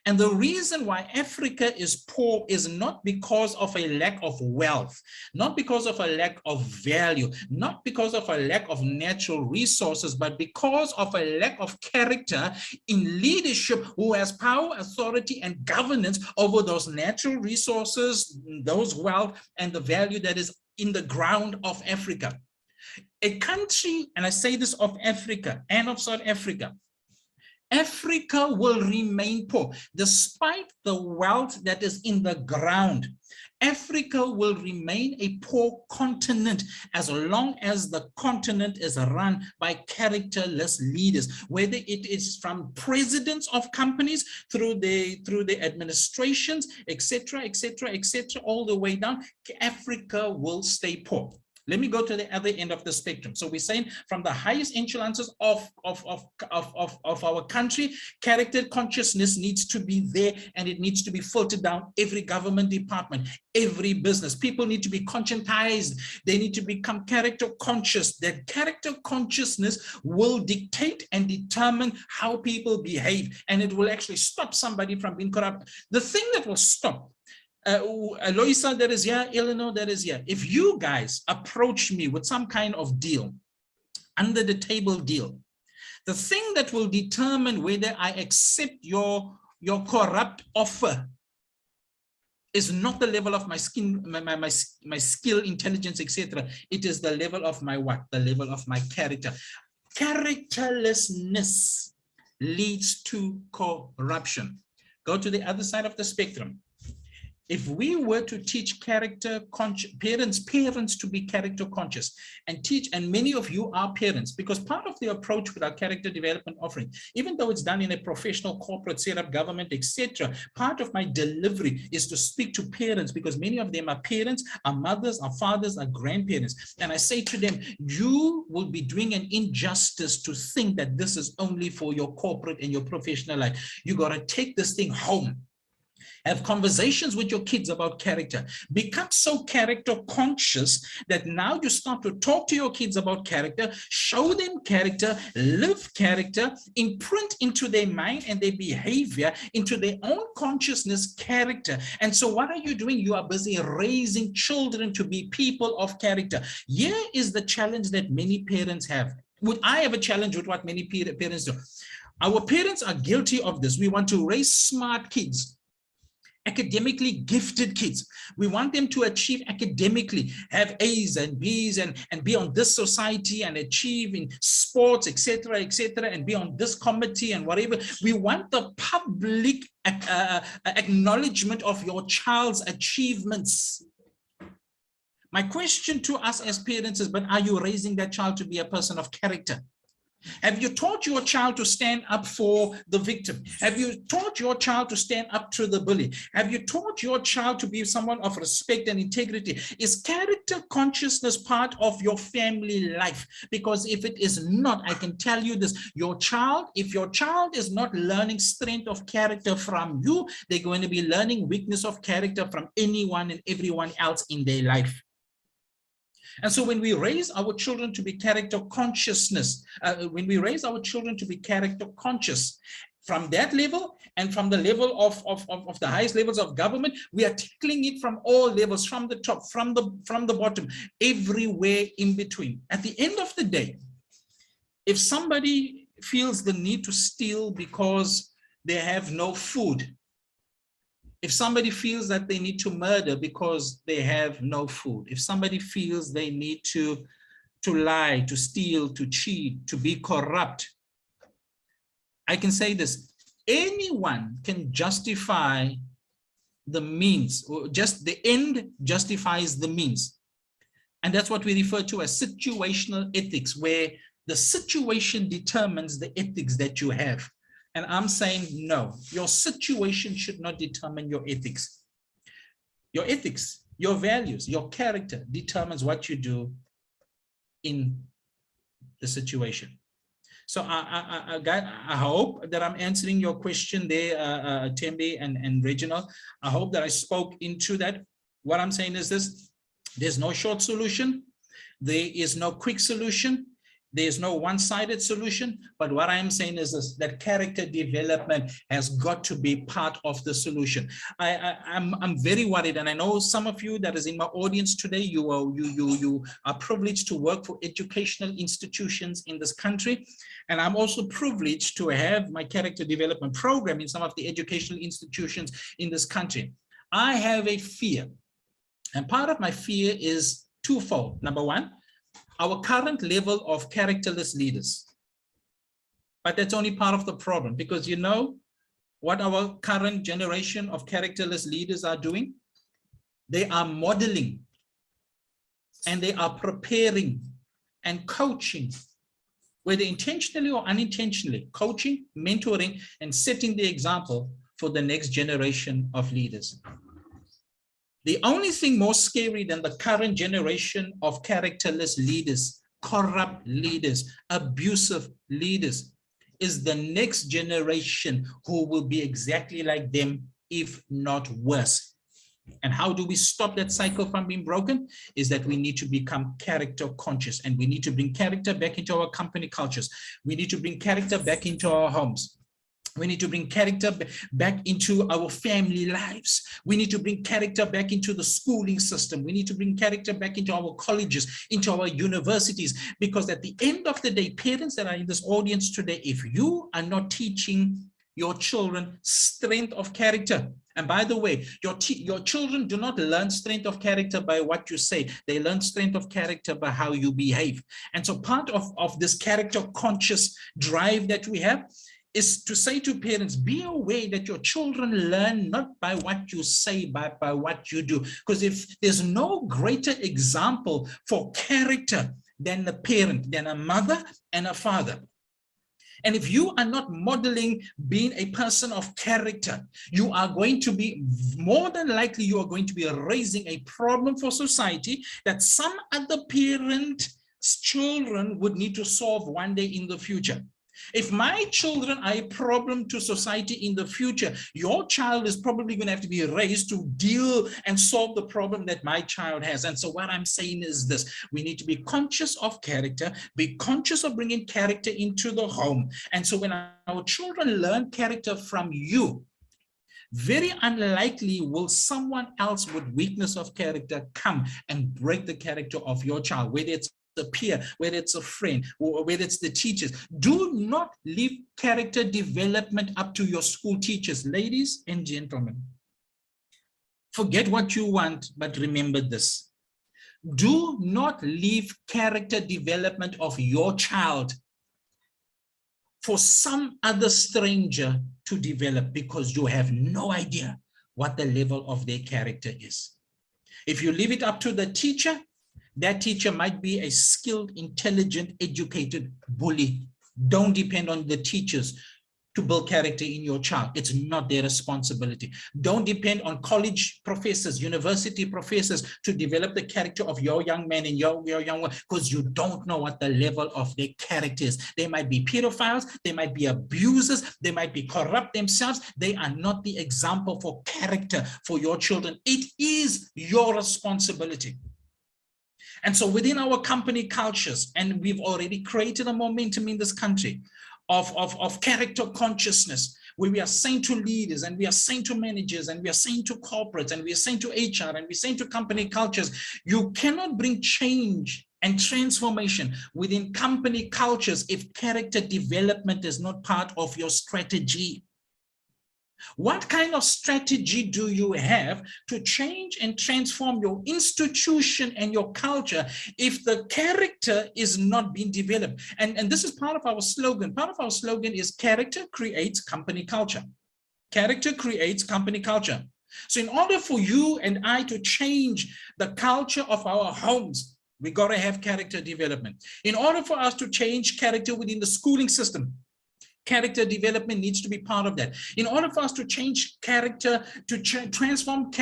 and the reason why Africa is poor, is not because of a lack of wealth, not because of a lack of value, not because of a lack of natural resources, but because of a lack of character in leadership who has power, authority, and governance over those natural resources, those wealth, and the value that is in the ground of Africa. A country, and I say this of Africa and of South Africa, Africa will remain poor despite the wealth that is in the ground. Africa will remain a poor continent as long as the continent is run by characterless leaders, whether it is from presidents of companies through the administrations, etc., etc., etc., all the way down. Africa will stay poor. Let me go to the other end of the spectrum. So we're saying from the highest echelons of our country, character consciousness needs to be there, and it needs to be filtered down every government department, every business. People need to be conscientized. They need to become character conscious. That character consciousness will dictate and determine how people behave, and it will actually stop somebody from being corrupt. The thing that will stop Loisa, that is here, Eleanor, that is here. If you guys approach me with some kind of deal, under the table deal, the thing that will determine whether I accept your corrupt offer is not the level of my skill, intelligence, etc. It is the level of my what? The level of my character. Characterlessness leads to corruption. Go to the other side of the spectrum. If we were to teach parents to be character conscious and teach, and many of you are parents, because part of the approach with our character development offering, even though it's done in a professional corporate setup, government, etc., part of my delivery is to speak to parents, because many of them are parents, are mothers, are fathers, are grandparents. And I say to them, you will be doing an injustice to think that this is only for your corporate and your professional life. You got to take this thing home. Have conversations with your kids about character. Become so character conscious that now you start to talk to your kids about character, show them character, live character, imprint into their mind and their behavior, into their own consciousness, character. And so what are you doing? You are busy raising children to be people of character. Here is the challenge that many parents have. I have a challenge with what many parents do. Our parents are guilty of this. We want to raise smart kids, academically gifted kids. We want them to achieve academically, have A's and B's and be on this society and achieve in sports, etc., etc., and be on this committee and whatever. We want the public acknowledgement of your child's achievements. My question to us as parents is, but are you raising that child to be a person of character? Have you taught your child to stand up for the victim? Have you taught your child to stand up to the bully? Have you taught your child to be someone of respect and integrity? Is character consciousness part of your family life? Because if it is not, I can tell you this, if your child is not learning strength of character from you, they're going to be learning weakness of character from anyone and everyone else in their life. And so when we raise our children to be character consciousness, when we raise our children to be character conscious, from that level and from the level of the highest levels of government, we are tackling it from all levels, from the top, from the bottom, everywhere in between. At the end of the day, if somebody feels the need to steal because they have no food. If somebody feels that they need to murder because they have no food, if somebody feels they need to lie, to steal, to cheat, to be corrupt, I can say this, anyone can justify the means, or just the end justifies the means. And that's what we refer to as situational ethics, where the situation determines the ethics that you have. And I'm saying, no, your situation should not determine your ethics. Your ethics, your values, your character determines what you do in the situation. So I hope that I'm answering your question there, Tembe and Reginald. I hope that I spoke into that. What I'm saying is this: there's no short solution. There is no quick solution. There's no one-sided solution. But what I'm saying is this, that character development has got to be part of the solution. I'm very worried, and I know some of you that is in my audience today, you are privileged to work for educational institutions in this country. And I'm also privileged to have my character development program in some of the educational institutions in this country. I have a fear, and part of my fear is twofold. Number one, our current level of characterless leaders. But that's only part of the problem, because you know what our current generation of characterless leaders are doing? They are modeling, and they are preparing and coaching, whether intentionally or unintentionally, coaching, mentoring, and setting the example for the next generation of leaders. The only thing more scary than the current generation of characterless leaders, corrupt leaders, abusive leaders, is the next generation who will be exactly like them, if not worse. And how do we stop that cycle from being broken? Is that we need to become character conscious, and we need to bring character back into our company cultures. We need to bring character back into our homes. We need to bring character back into our family lives. We need to bring character back into the schooling system. We need to bring character back into our colleges, into our universities, because at the end of the day, parents that are in this audience today, if you are not teaching your children strength of character, and by the way, your children do not learn strength of character by what you say. They learn strength of character by how you behave. And so part of this character conscious drive that we have is to say to parents, be aware that your children learn not by what you say, but by what you do. Because if there's no greater example for character than a parent, than a mother and a father. And if you are not modeling being a person of character, you are going to be, more than likely, you are going to be raising a problem for society that some other parent's children would need to solve one day in the future. If my children are a problem to society in the future, your child is probably going to have to be raised to deal and solve the problem that my child has. And so what I'm saying is this: we need to be conscious of character, be conscious of bringing character into the home. And so when our children learn character from you, very unlikely will someone else with weakness of character come and break the character of your child, whether it's a peer, whether it's a friend, or whether it's the teachers. Do not leave character development up to your school teachers, ladies and gentlemen. Forget what you want, but remember this: do not leave character development of your child for some other stranger to develop, because you have no idea what the level of their character is. If you leave it up to the teacher, that teacher might be a skilled, intelligent, educated bully. Don't depend on the teachers to build character in your child. It's not their responsibility. Don't depend on college professors, university professors to develop the character of your young man and your young woman, because you don't know what the level of their character is. They might be pedophiles, they might be abusers, they might be corrupt themselves. They are not the example for character for your children. It is your responsibility. And so within our company cultures, and we've already created a momentum in this country of character consciousness, where we are saying to leaders, and we are saying to managers, and we are saying to corporates, and we are saying to HR, and we're saying to company cultures, you cannot bring change and transformation within company cultures if character development is not part of your strategy. What kind of strategy do you have to change and transform your institution and your culture if the character is not being developed? And this is part of our slogan. Part of our slogan is character creates company culture. Character creates company culture. So in order for you and I to change the culture of our homes, we got to have character development. In order for us to change character within the schooling system, character development needs to be part of that. In order for us to change character, to transform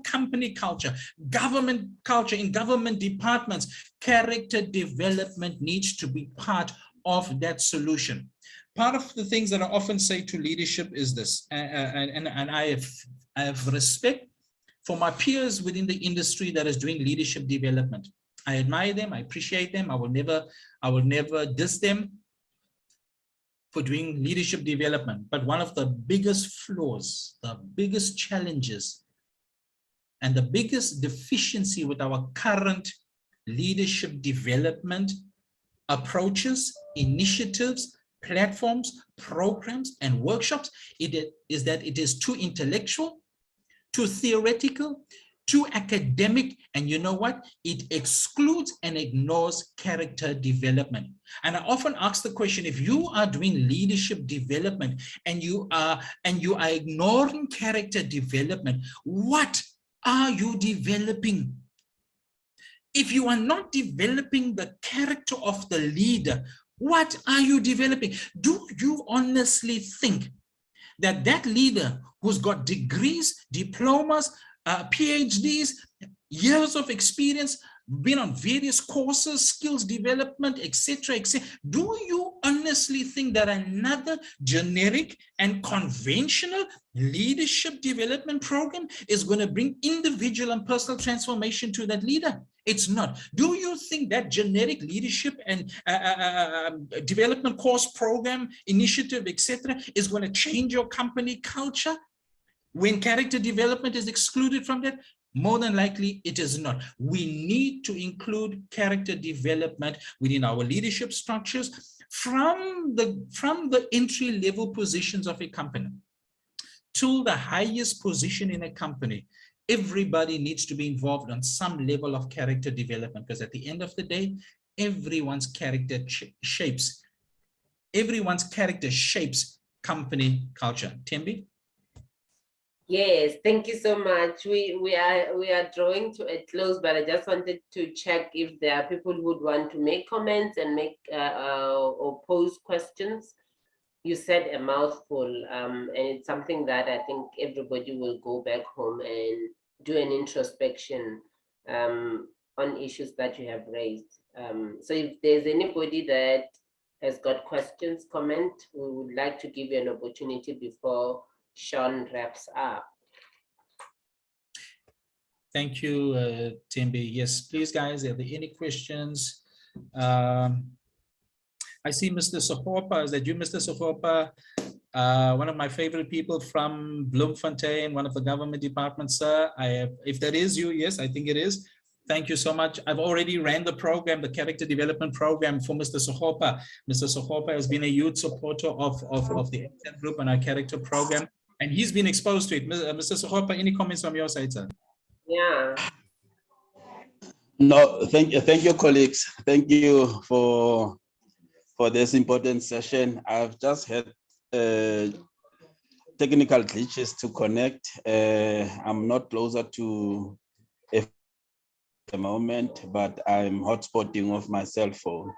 company culture, government culture in government departments, character development needs to be part of that solution. Part of the things that I often say to leadership is this, and I have respect for my peers within the industry that is doing leadership development. I admire them, I appreciate them. I will never diss them for doing leadership development. But one of the biggest flaws, the biggest challenges, and the biggest deficiency with our current leadership development approaches, initiatives, platforms, programs, and workshops, is that it is too intellectual, too theoretical, too academic, and you know what? It excludes and ignores character development. And I often ask the question, if you are doing leadership development and you are ignoring character development, what are you developing? If you are not developing the character of the leader, what are you developing? Do you honestly think that that leader who's got degrees, diplomas, PhDs, years of experience, been on various courses, skills development, etc., etc., do you honestly think that another generic and conventional leadership development program is going to bring individual and personal transformation to that leader? It's not. Do you think that generic leadership and development course program, initiative, etc., is going to change your company culture when character development is excluded from that? More than likely, it is not. We need to include character development within our leadership structures from the entry-level positions of a company to the highest position in a company. Everybody needs to be involved on some level of character development, because at the end of the day, everyone's character shapes company culture. Tembi? Yes, thank you so much. We are drawing to a close, but I just wanted to check if there are people who would want to make comments and make or pose questions. You said a mouthful, and it's something that I think everybody will go back home and do an introspection on issues that you have raised. So if there's anybody that has got questions, comment, we would like to give you an opportunity before Shawn wraps up. Thank you, Tembi. Yes, please, guys, are there any questions? I see Mr. Sohopa. Is that you, Mr. Sohopa? One of my favorite people from Bloemfontein, one of the government departments, sir. If that is you, yes, I think it is. Thank you so much. I've already ran the program, the character development program for Mr. Sohopa. Mr. Sohopa has been a youth supporter of the ATAP group and our character program, and he's been exposed to it. Mr. Sohopa, any comments from your side, sir? Yeah. No, thank you, colleagues. Thank you for this important session. I've just had technical glitches to connect. I'm not closer to the moment, but I'm hotspotting off my cell phone.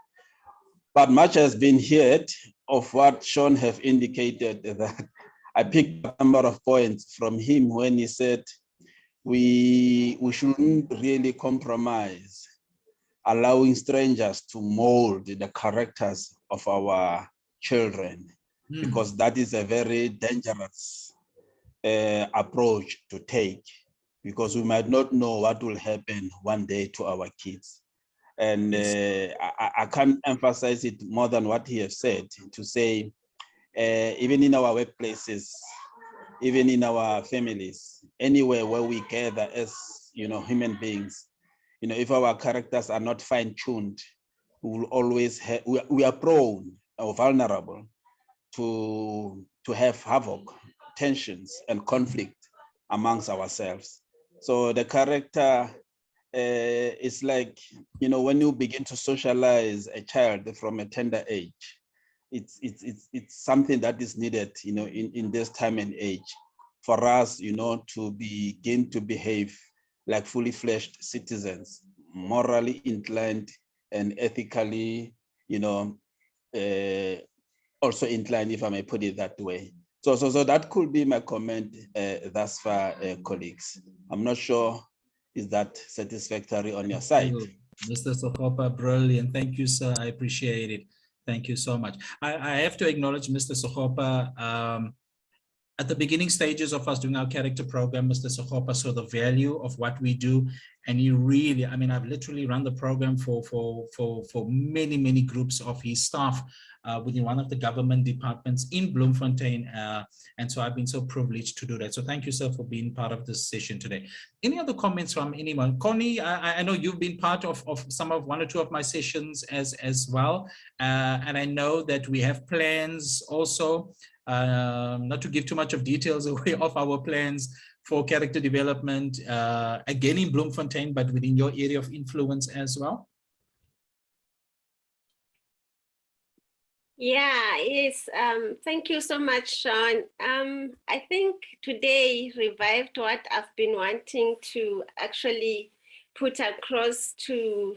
But much has been heard of what Shawn have indicated, that I picked a number of points from him when he said we shouldn't really compromise allowing strangers to mold the characters of our children, because that is a very dangerous approach to take, because we might not know what will happen one day to our kids. And I can't emphasize it more than what he has said, to say, even in our workplaces, even in our families, anywhere where we gather as, human beings, if our characters are not fine-tuned, we will always we are prone or vulnerable to have havoc tensions and conflict amongst ourselves. So the character is like, you know, when you begin to socialize a child from a tender age, it's something that is needed, you know, in this time and age for us, you know, to begin to behave like fully fleshed citizens, morally inclined and ethically, you know, also inclined, if I may put it that way. So that could be my comment thus far, colleagues. I'm not sure, is that satisfactory on your side? Mr. Sokopa, brilliant. Thank you, sir. I appreciate it. Thank you so much. I have to acknowledge Mr. Sokopa. At the beginning stages of us doing our character program, Mr. Sokopa saw the value of what we do. And he really, I mean, I've literally run the program for many groups of his staff within one of the government departments in Bloemfontein. And so I've been so privileged to do that. So thank you, sir, for being part of this session today. Any other comments from anyone? Connie, I know you've been part of one or two of my sessions as well. And I know that we have plans also. Not to give too much of details away of our plans for character development, again in Bloemfontein, but within your area of influence as well. Yeah, yes. Thank you so much, Shawn. I think today revived what I've been wanting to actually put across to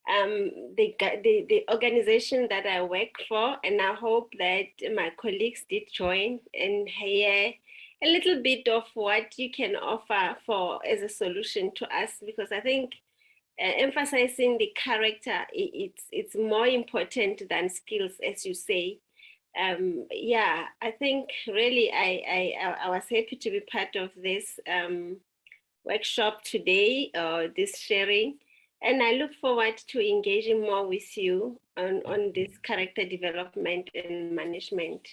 the organization that I work for, and I hope that my colleagues did join and hear a little bit of what you can offer for as a solution to us, because I think emphasizing the character, it's more important than skills, as you say. Yeah, I think really I was happy to be part of this workshop today, this sharing. And I look forward to engaging more with you on this character development and management.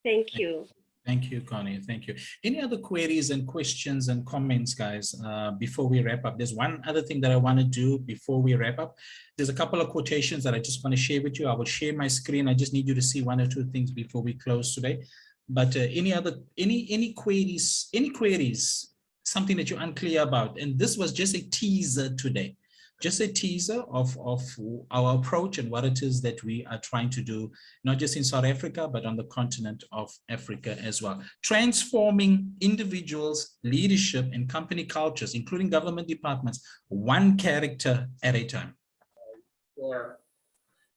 Thank you. Thank you, Connie. Thank you. Any other queries and questions and comments, guys, before we wrap up? There's one other thing that I want to do before we wrap up. There's a couple of quotations that I just want to share with you. I will share my screen. I just need you to see one or two things before we close today. But any queries, something that you're unclear about? And this was just a teaser today. Just a teaser of our approach and what it is that we are trying to do, not just in South Africa, but on the continent of Africa as well. Transforming individuals, leadership, and company cultures, including government departments, one character at a time. Yeah.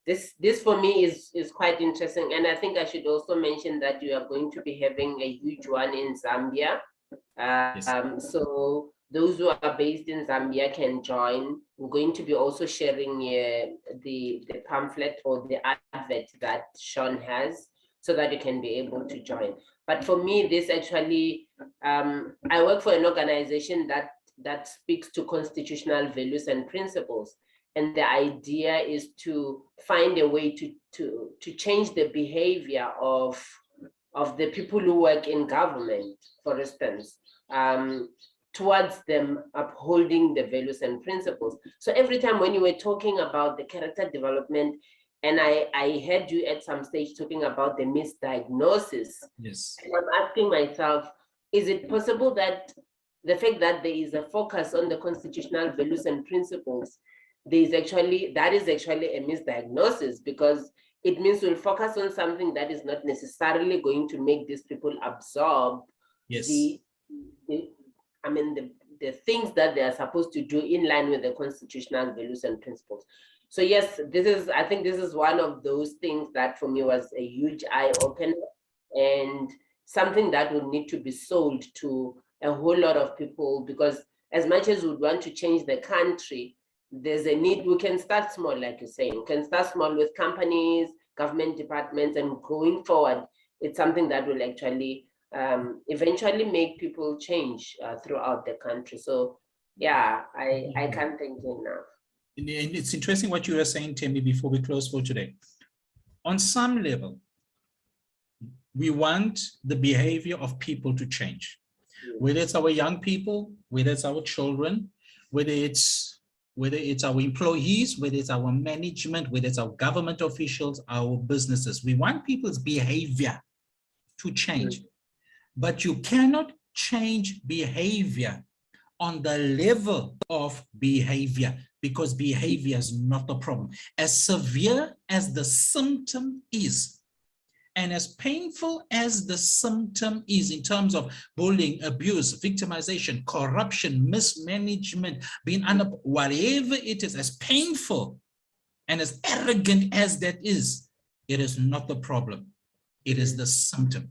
This for me is quite interesting. And I think I should also mention that you are going to be having a huge one in Zambia. Yes. So those who are based in Zambia can join. We're going to be also sharing the pamphlet or the advert that Shawn has so that you can be able to join. But for me, this actually, I work for an organization that speaks to constitutional values and principles. And the idea is to find a way to change the behavior of the people who work in government, for instance, towards them upholding the values and principles. So every time when you were talking about the character development, and I heard you at some stage talking about the misdiagnosis. Yes. I'm asking myself, is it possible that the fact that there is a focus on the constitutional values and principles, that is actually a misdiagnosis, because it means we'll focus on something that is not necessarily going to make these people absorb Yes. the things that they are supposed to do in line with the constitutional values and principles. So yes, I think this is one of those things that for me was a huge eye-opener and something that would need to be sold to a whole lot of people, because as much as we would want to change the country, there's a need. We can start small, like you're saying. We can start small with companies, government departments, and going forward, it's something that will actually eventually make people change throughout the country. So yeah, I can't thank you enough. And it's interesting what you were saying, Temi, before we close for today. On some level, we want the behavior of people to change. Whether it's our young people, whether it's our children, whether it's our employees, whether it's our management, whether it's our government officials, our businesses. We want people's behavior to change. but you cannot change behavior on the level of behavior, because behavior is not the problem. As severe as the symptom is, and as painful as the symptom is in terms of bullying, abuse, victimization, corruption, mismanagement, being whatever it is, as painful and as arrogant as that is, it is not the problem. It is the symptom.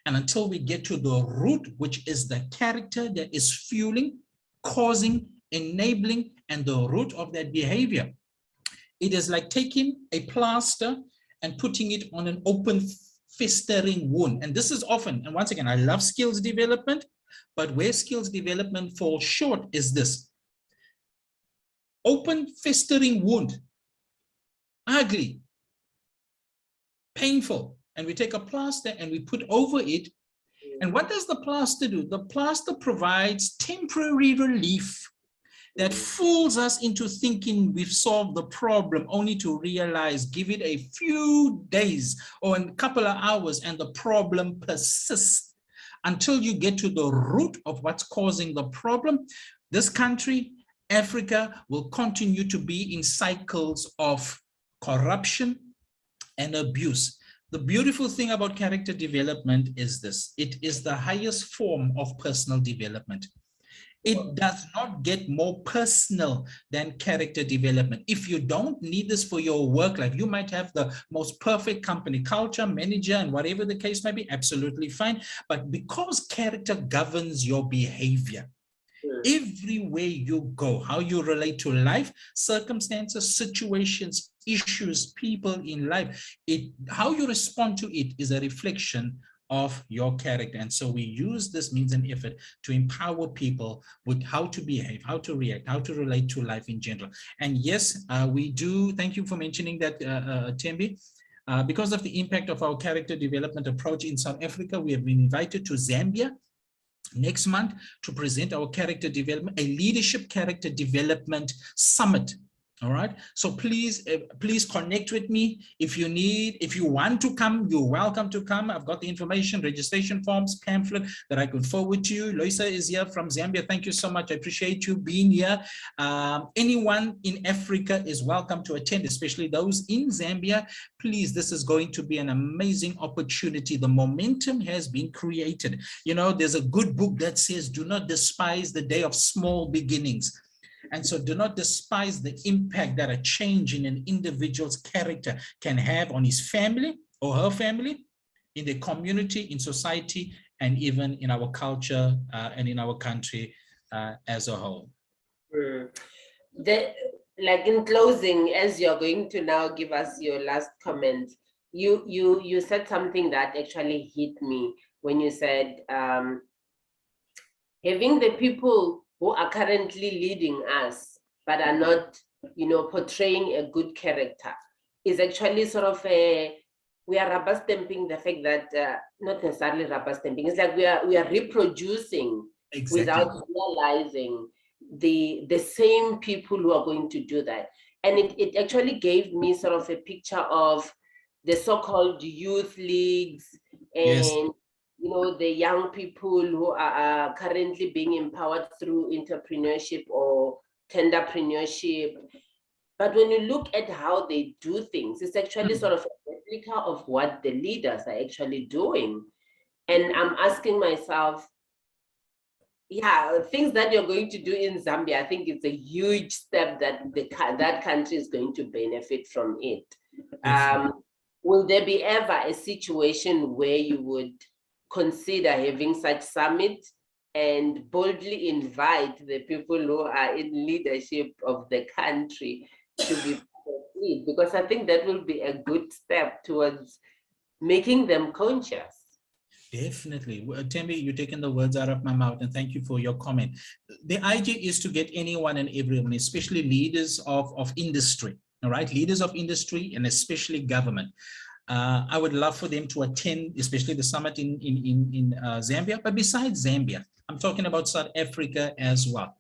And until we get to the root, which is the character that is fueling, causing, enabling, and the root of that behavior, it is like taking a plaster and putting it on an open festering wound. And this is often, and once again, I love skills development, but where skills development falls short is this. Open festering wound, ugly, painful, and we take a plaster and we put over it. And what does the plaster do? The plaster provides temporary relief that fools us into thinking we've solved the problem, only to realize, give it a few days or a couple of hours, and the problem persists until you get to the root of what's causing the problem. This country, Africa, will continue to be in cycles of corruption and abuse. The beautiful thing about character development is this: it is the highest form of personal development. It does not get more personal than character development. If you don't need this for your work life, you might have the most perfect company culture, manager, and whatever the case may be, absolutely fine. But because character governs your behavior, everywhere you go, how you relate to life, circumstances, situations, issues, people in life, how you respond to it is a reflection of your character. And so we use this means and effort to empower people with how to behave, how to react, how to relate to life in general. And yes, we do, thank you for mentioning that, Thembi. Because of the impact of our character development approach in South Africa, we have been invited to Zambia next month to present our character development, a leadership character development summit. All right, so please connect with me. If you want to come, you're welcome to come. I've got the information, registration forms, pamphlet that I could forward to you. Loisa is here from Zambia. Thank you so much. I appreciate you being here. Anyone in Africa is welcome to attend, especially those in Zambia. Please, this is going to be an amazing opportunity. The momentum has been created. You know, there's a good book that says, do not despise the day of small beginnings. And so do not despise the impact that a change in an individual's character can have on his family or her family, in the community, in society, and even in our culture and in our country as a whole. Like in closing, as you're going to now give us your last comment, you said something that actually hit me when you said having the people who are currently leading us, but are not, portraying a good character, is actually sort of we are rubber stamping the fact that, not necessarily rubber stamping, it's like we are reproducing without realizing the same people who are going to do that. And it actually gave me sort of a picture of the so-called youth leagues and the young people who are currently being empowered through entrepreneurship or tenderpreneurship. But when you look at how they do things, it's actually sort of a replica of what the leaders are actually doing. And I'm asking myself, things that you're going to do in Zambia, I think it's a huge step that that country is going to benefit from it. Will there be ever a situation where you would consider having such summit and boldly invite the people who are in leadership of the country to be part of it? Because I think that will be a good step towards making them conscious. Definitely. Thembi, you're taking the words out of my mouth, and thank you for your comment. The idea is to get anyone and everyone, especially leaders of industry, all right? Leaders of industry and especially government. I would love for them to attend, especially the summit in Zambia. But besides Zambia, I'm talking about South Africa as well.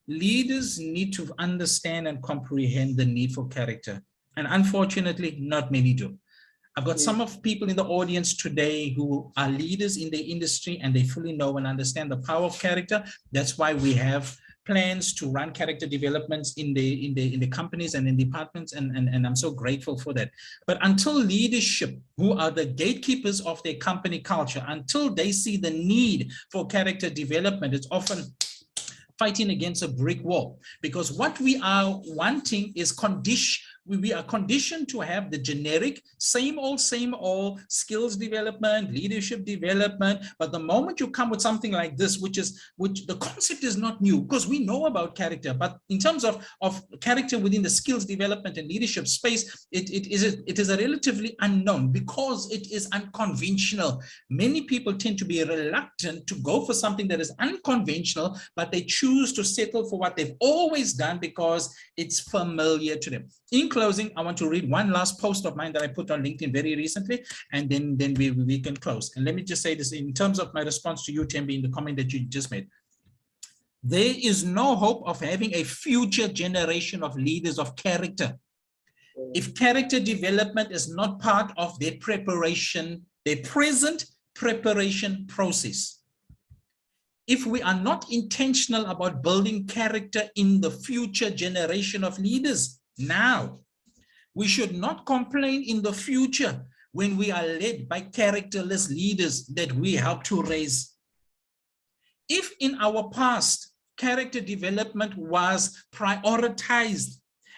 Leaders need to understand and comprehend the need for character. And unfortunately, not many do. I've got some of people in the audience today who are leaders in the industry, and they fully know and understand the power of character. That's why we have plans to run character developments in the companies and in departments, and I'm so grateful for that. But until leadership, who are the gatekeepers of their company culture, until they see the need for character development, it's often fighting against a brick wall, because what we are wanting is we are conditioned to have the generic same old skills development, leadership development. But the moment you come with something like this, which the concept is not new, because we know about character, but in terms of character within the skills development and leadership space, it is a relatively unknown, because it is unconventional. Many people tend to be reluctant to go for something that is unconventional, but they choose to settle for what they've always done because it's familiar to them. In closing, I want to read one last post of mine that I put on LinkedIn very recently, and then we can close. And let me just say this in terms of my response to you, Tembi, in the comment that you just made. There is no hope of having a future generation of leaders of character if character development is not part of their preparation, their present preparation process. If we are not intentional about building character in the future generation of leaders now, we should not complain in the future when we are led by characterless leaders that we help to raise. If in our past, character development was prioritized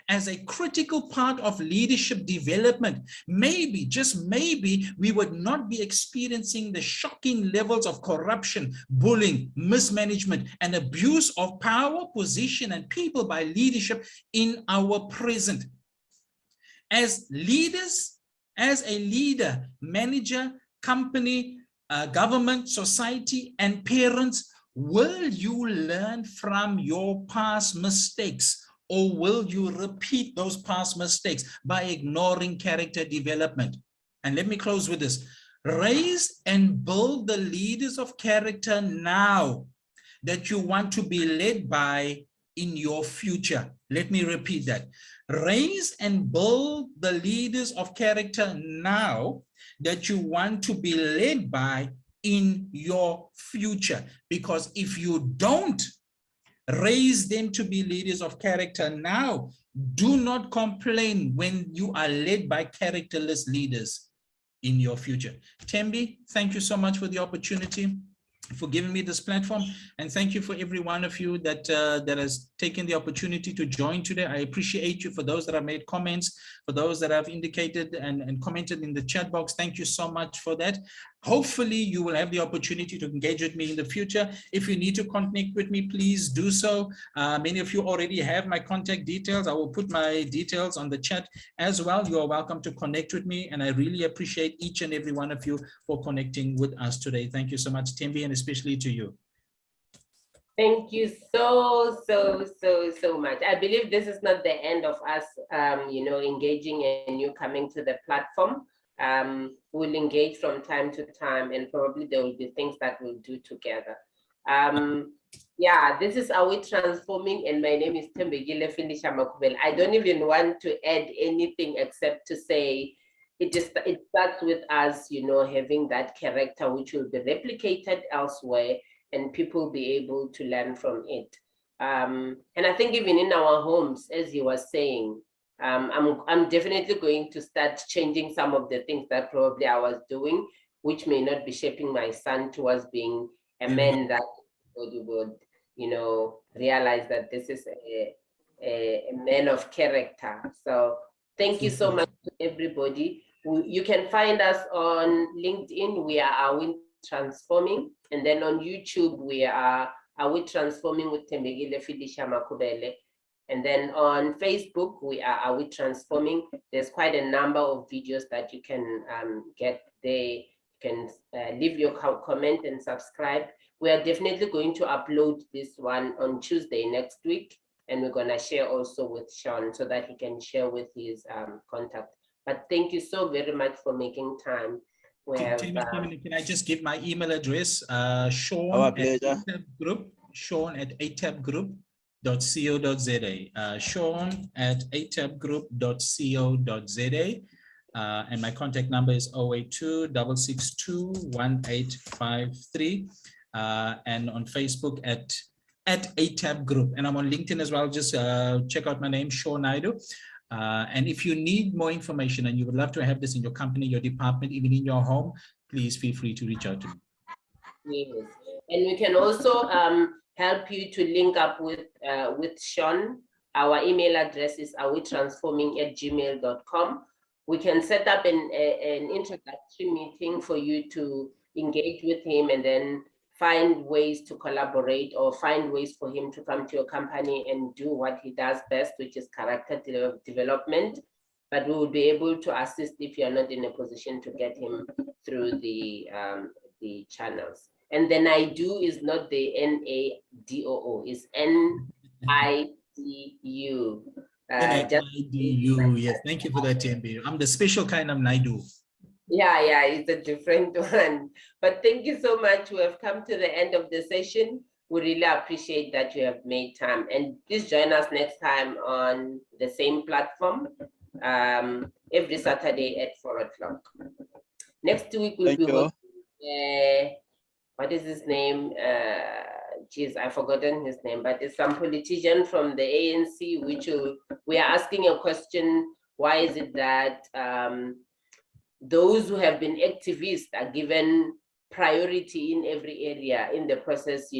as a critical part of leadership development, maybe, just maybe, we would not be experiencing the shocking levels of corruption, bullying, mismanagement, and abuse of power, position, and people by leadership in our present. As leaders, as a leader, manager, company, government, society, and parents, will you learn from your past mistakes? Or will you repeat those past mistakes by ignoring character development? And let me close with this. Raise and build the leaders of character now that you want to be led by in your future. Let me repeat that. Raise and build the leaders of character now that you want to be led by in your future. Because if you don't raise them to be leaders of character now, do not complain when you are led by characterless leaders in your future. Tembi, thank you so much for the opportunity, for giving me this platform, and thank you for every one of you that that has taken the opportunity to join today. I appreciate you. For those that have made comments, for those that have indicated and commented in the chat box, thank you so much for that. Hopefully you will have the opportunity to engage with me in the future. If you need to connect with me, please do so. Many of you already have my contact details. I will put my details on the chat as well. You are welcome to connect with me, and I really appreciate each and every one of you for connecting with us today. Thank you so much, Tembi, and especially to you. Thank you so much. I believe this is not the end of us, engaging and you coming to the platform. We'll engage from time to time, and probably there will be things that we'll do together. Yeah, this is Are We Transforming, and my name is Tembegile Findisha Makubele. I don't even want to add anything except to say it starts with us, having that character which will be replicated elsewhere, and people be able to learn from it. And I think even in our homes, as he was saying, I'm definitely going to start changing some of the things that probably I was doing, which may not be shaping my son towards being a man that would, realize that this is a man of character. So thank you so much to everybody. You can find us on LinkedIn. We are We Transforming, and then on YouTube we are We Transforming with Tembegile Findisha Makubele. And then on Facebook, we are We Transforming. There's quite a number of videos that you can get there. You can leave your comment and subscribe. We are definitely going to upload this one on Tuesday next week. And we're going to share also with Shawn so that he can share with his contact. But thank you so very much for making time. Can I just give my email address? Shawn at ATAP Group, Shawn at ATAP Group. .co.za, Shawn at atapgroup.co.za. And my contact number is 082-662-1853. And on Facebook at ATAP Group. And I'm on LinkedIn as well. Just check out my name, Shawn Naidu. And if you need more information and you would love to have this in your company, your department, even in your home, please feel free to reach out to me. Yes. And we can also help you to link up with Shawn. Our email address is aretransforming@gmail.com. We can set up an introductory meeting for you to engage with him and then find ways to collaborate or find ways for him to come to your company and do what he does best, which is character development. But we will be able to assist if you're not in a position to get him through the channels. And the Naidu is not the NADOO, it's NIDU. NIDU, yes, thank you for that, TMB. I'm the special kind of Naidu. Yeah, it's a different one. But thank you so much. We have come to the end of the session. We really appreciate that you have made time. And please join us next time on the same platform every Saturday at 4 o'clock. Next week we'll be hosting, what is his name? Geez, I've forgotten his name, but it's some politician from the ANC, which we are asking a question, why is it that those who have been activists are given priority in every area in the process,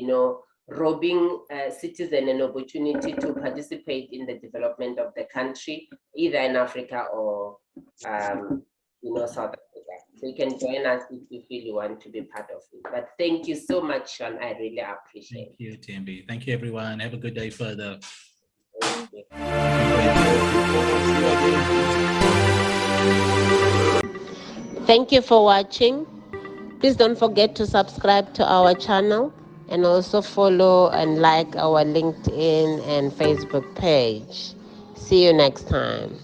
robbing citizens an opportunity to participate in the development of the country, either in Africa or South Africa. So you can join us if you feel you want to be part of it. But thank you so much, Shawn. I really appreciate it. Thank you, TMB. Thank you, everyone. Have a good day further. Thank you for watching. Please don't forget to subscribe to our channel and also follow and like our LinkedIn and Facebook page. See you next time.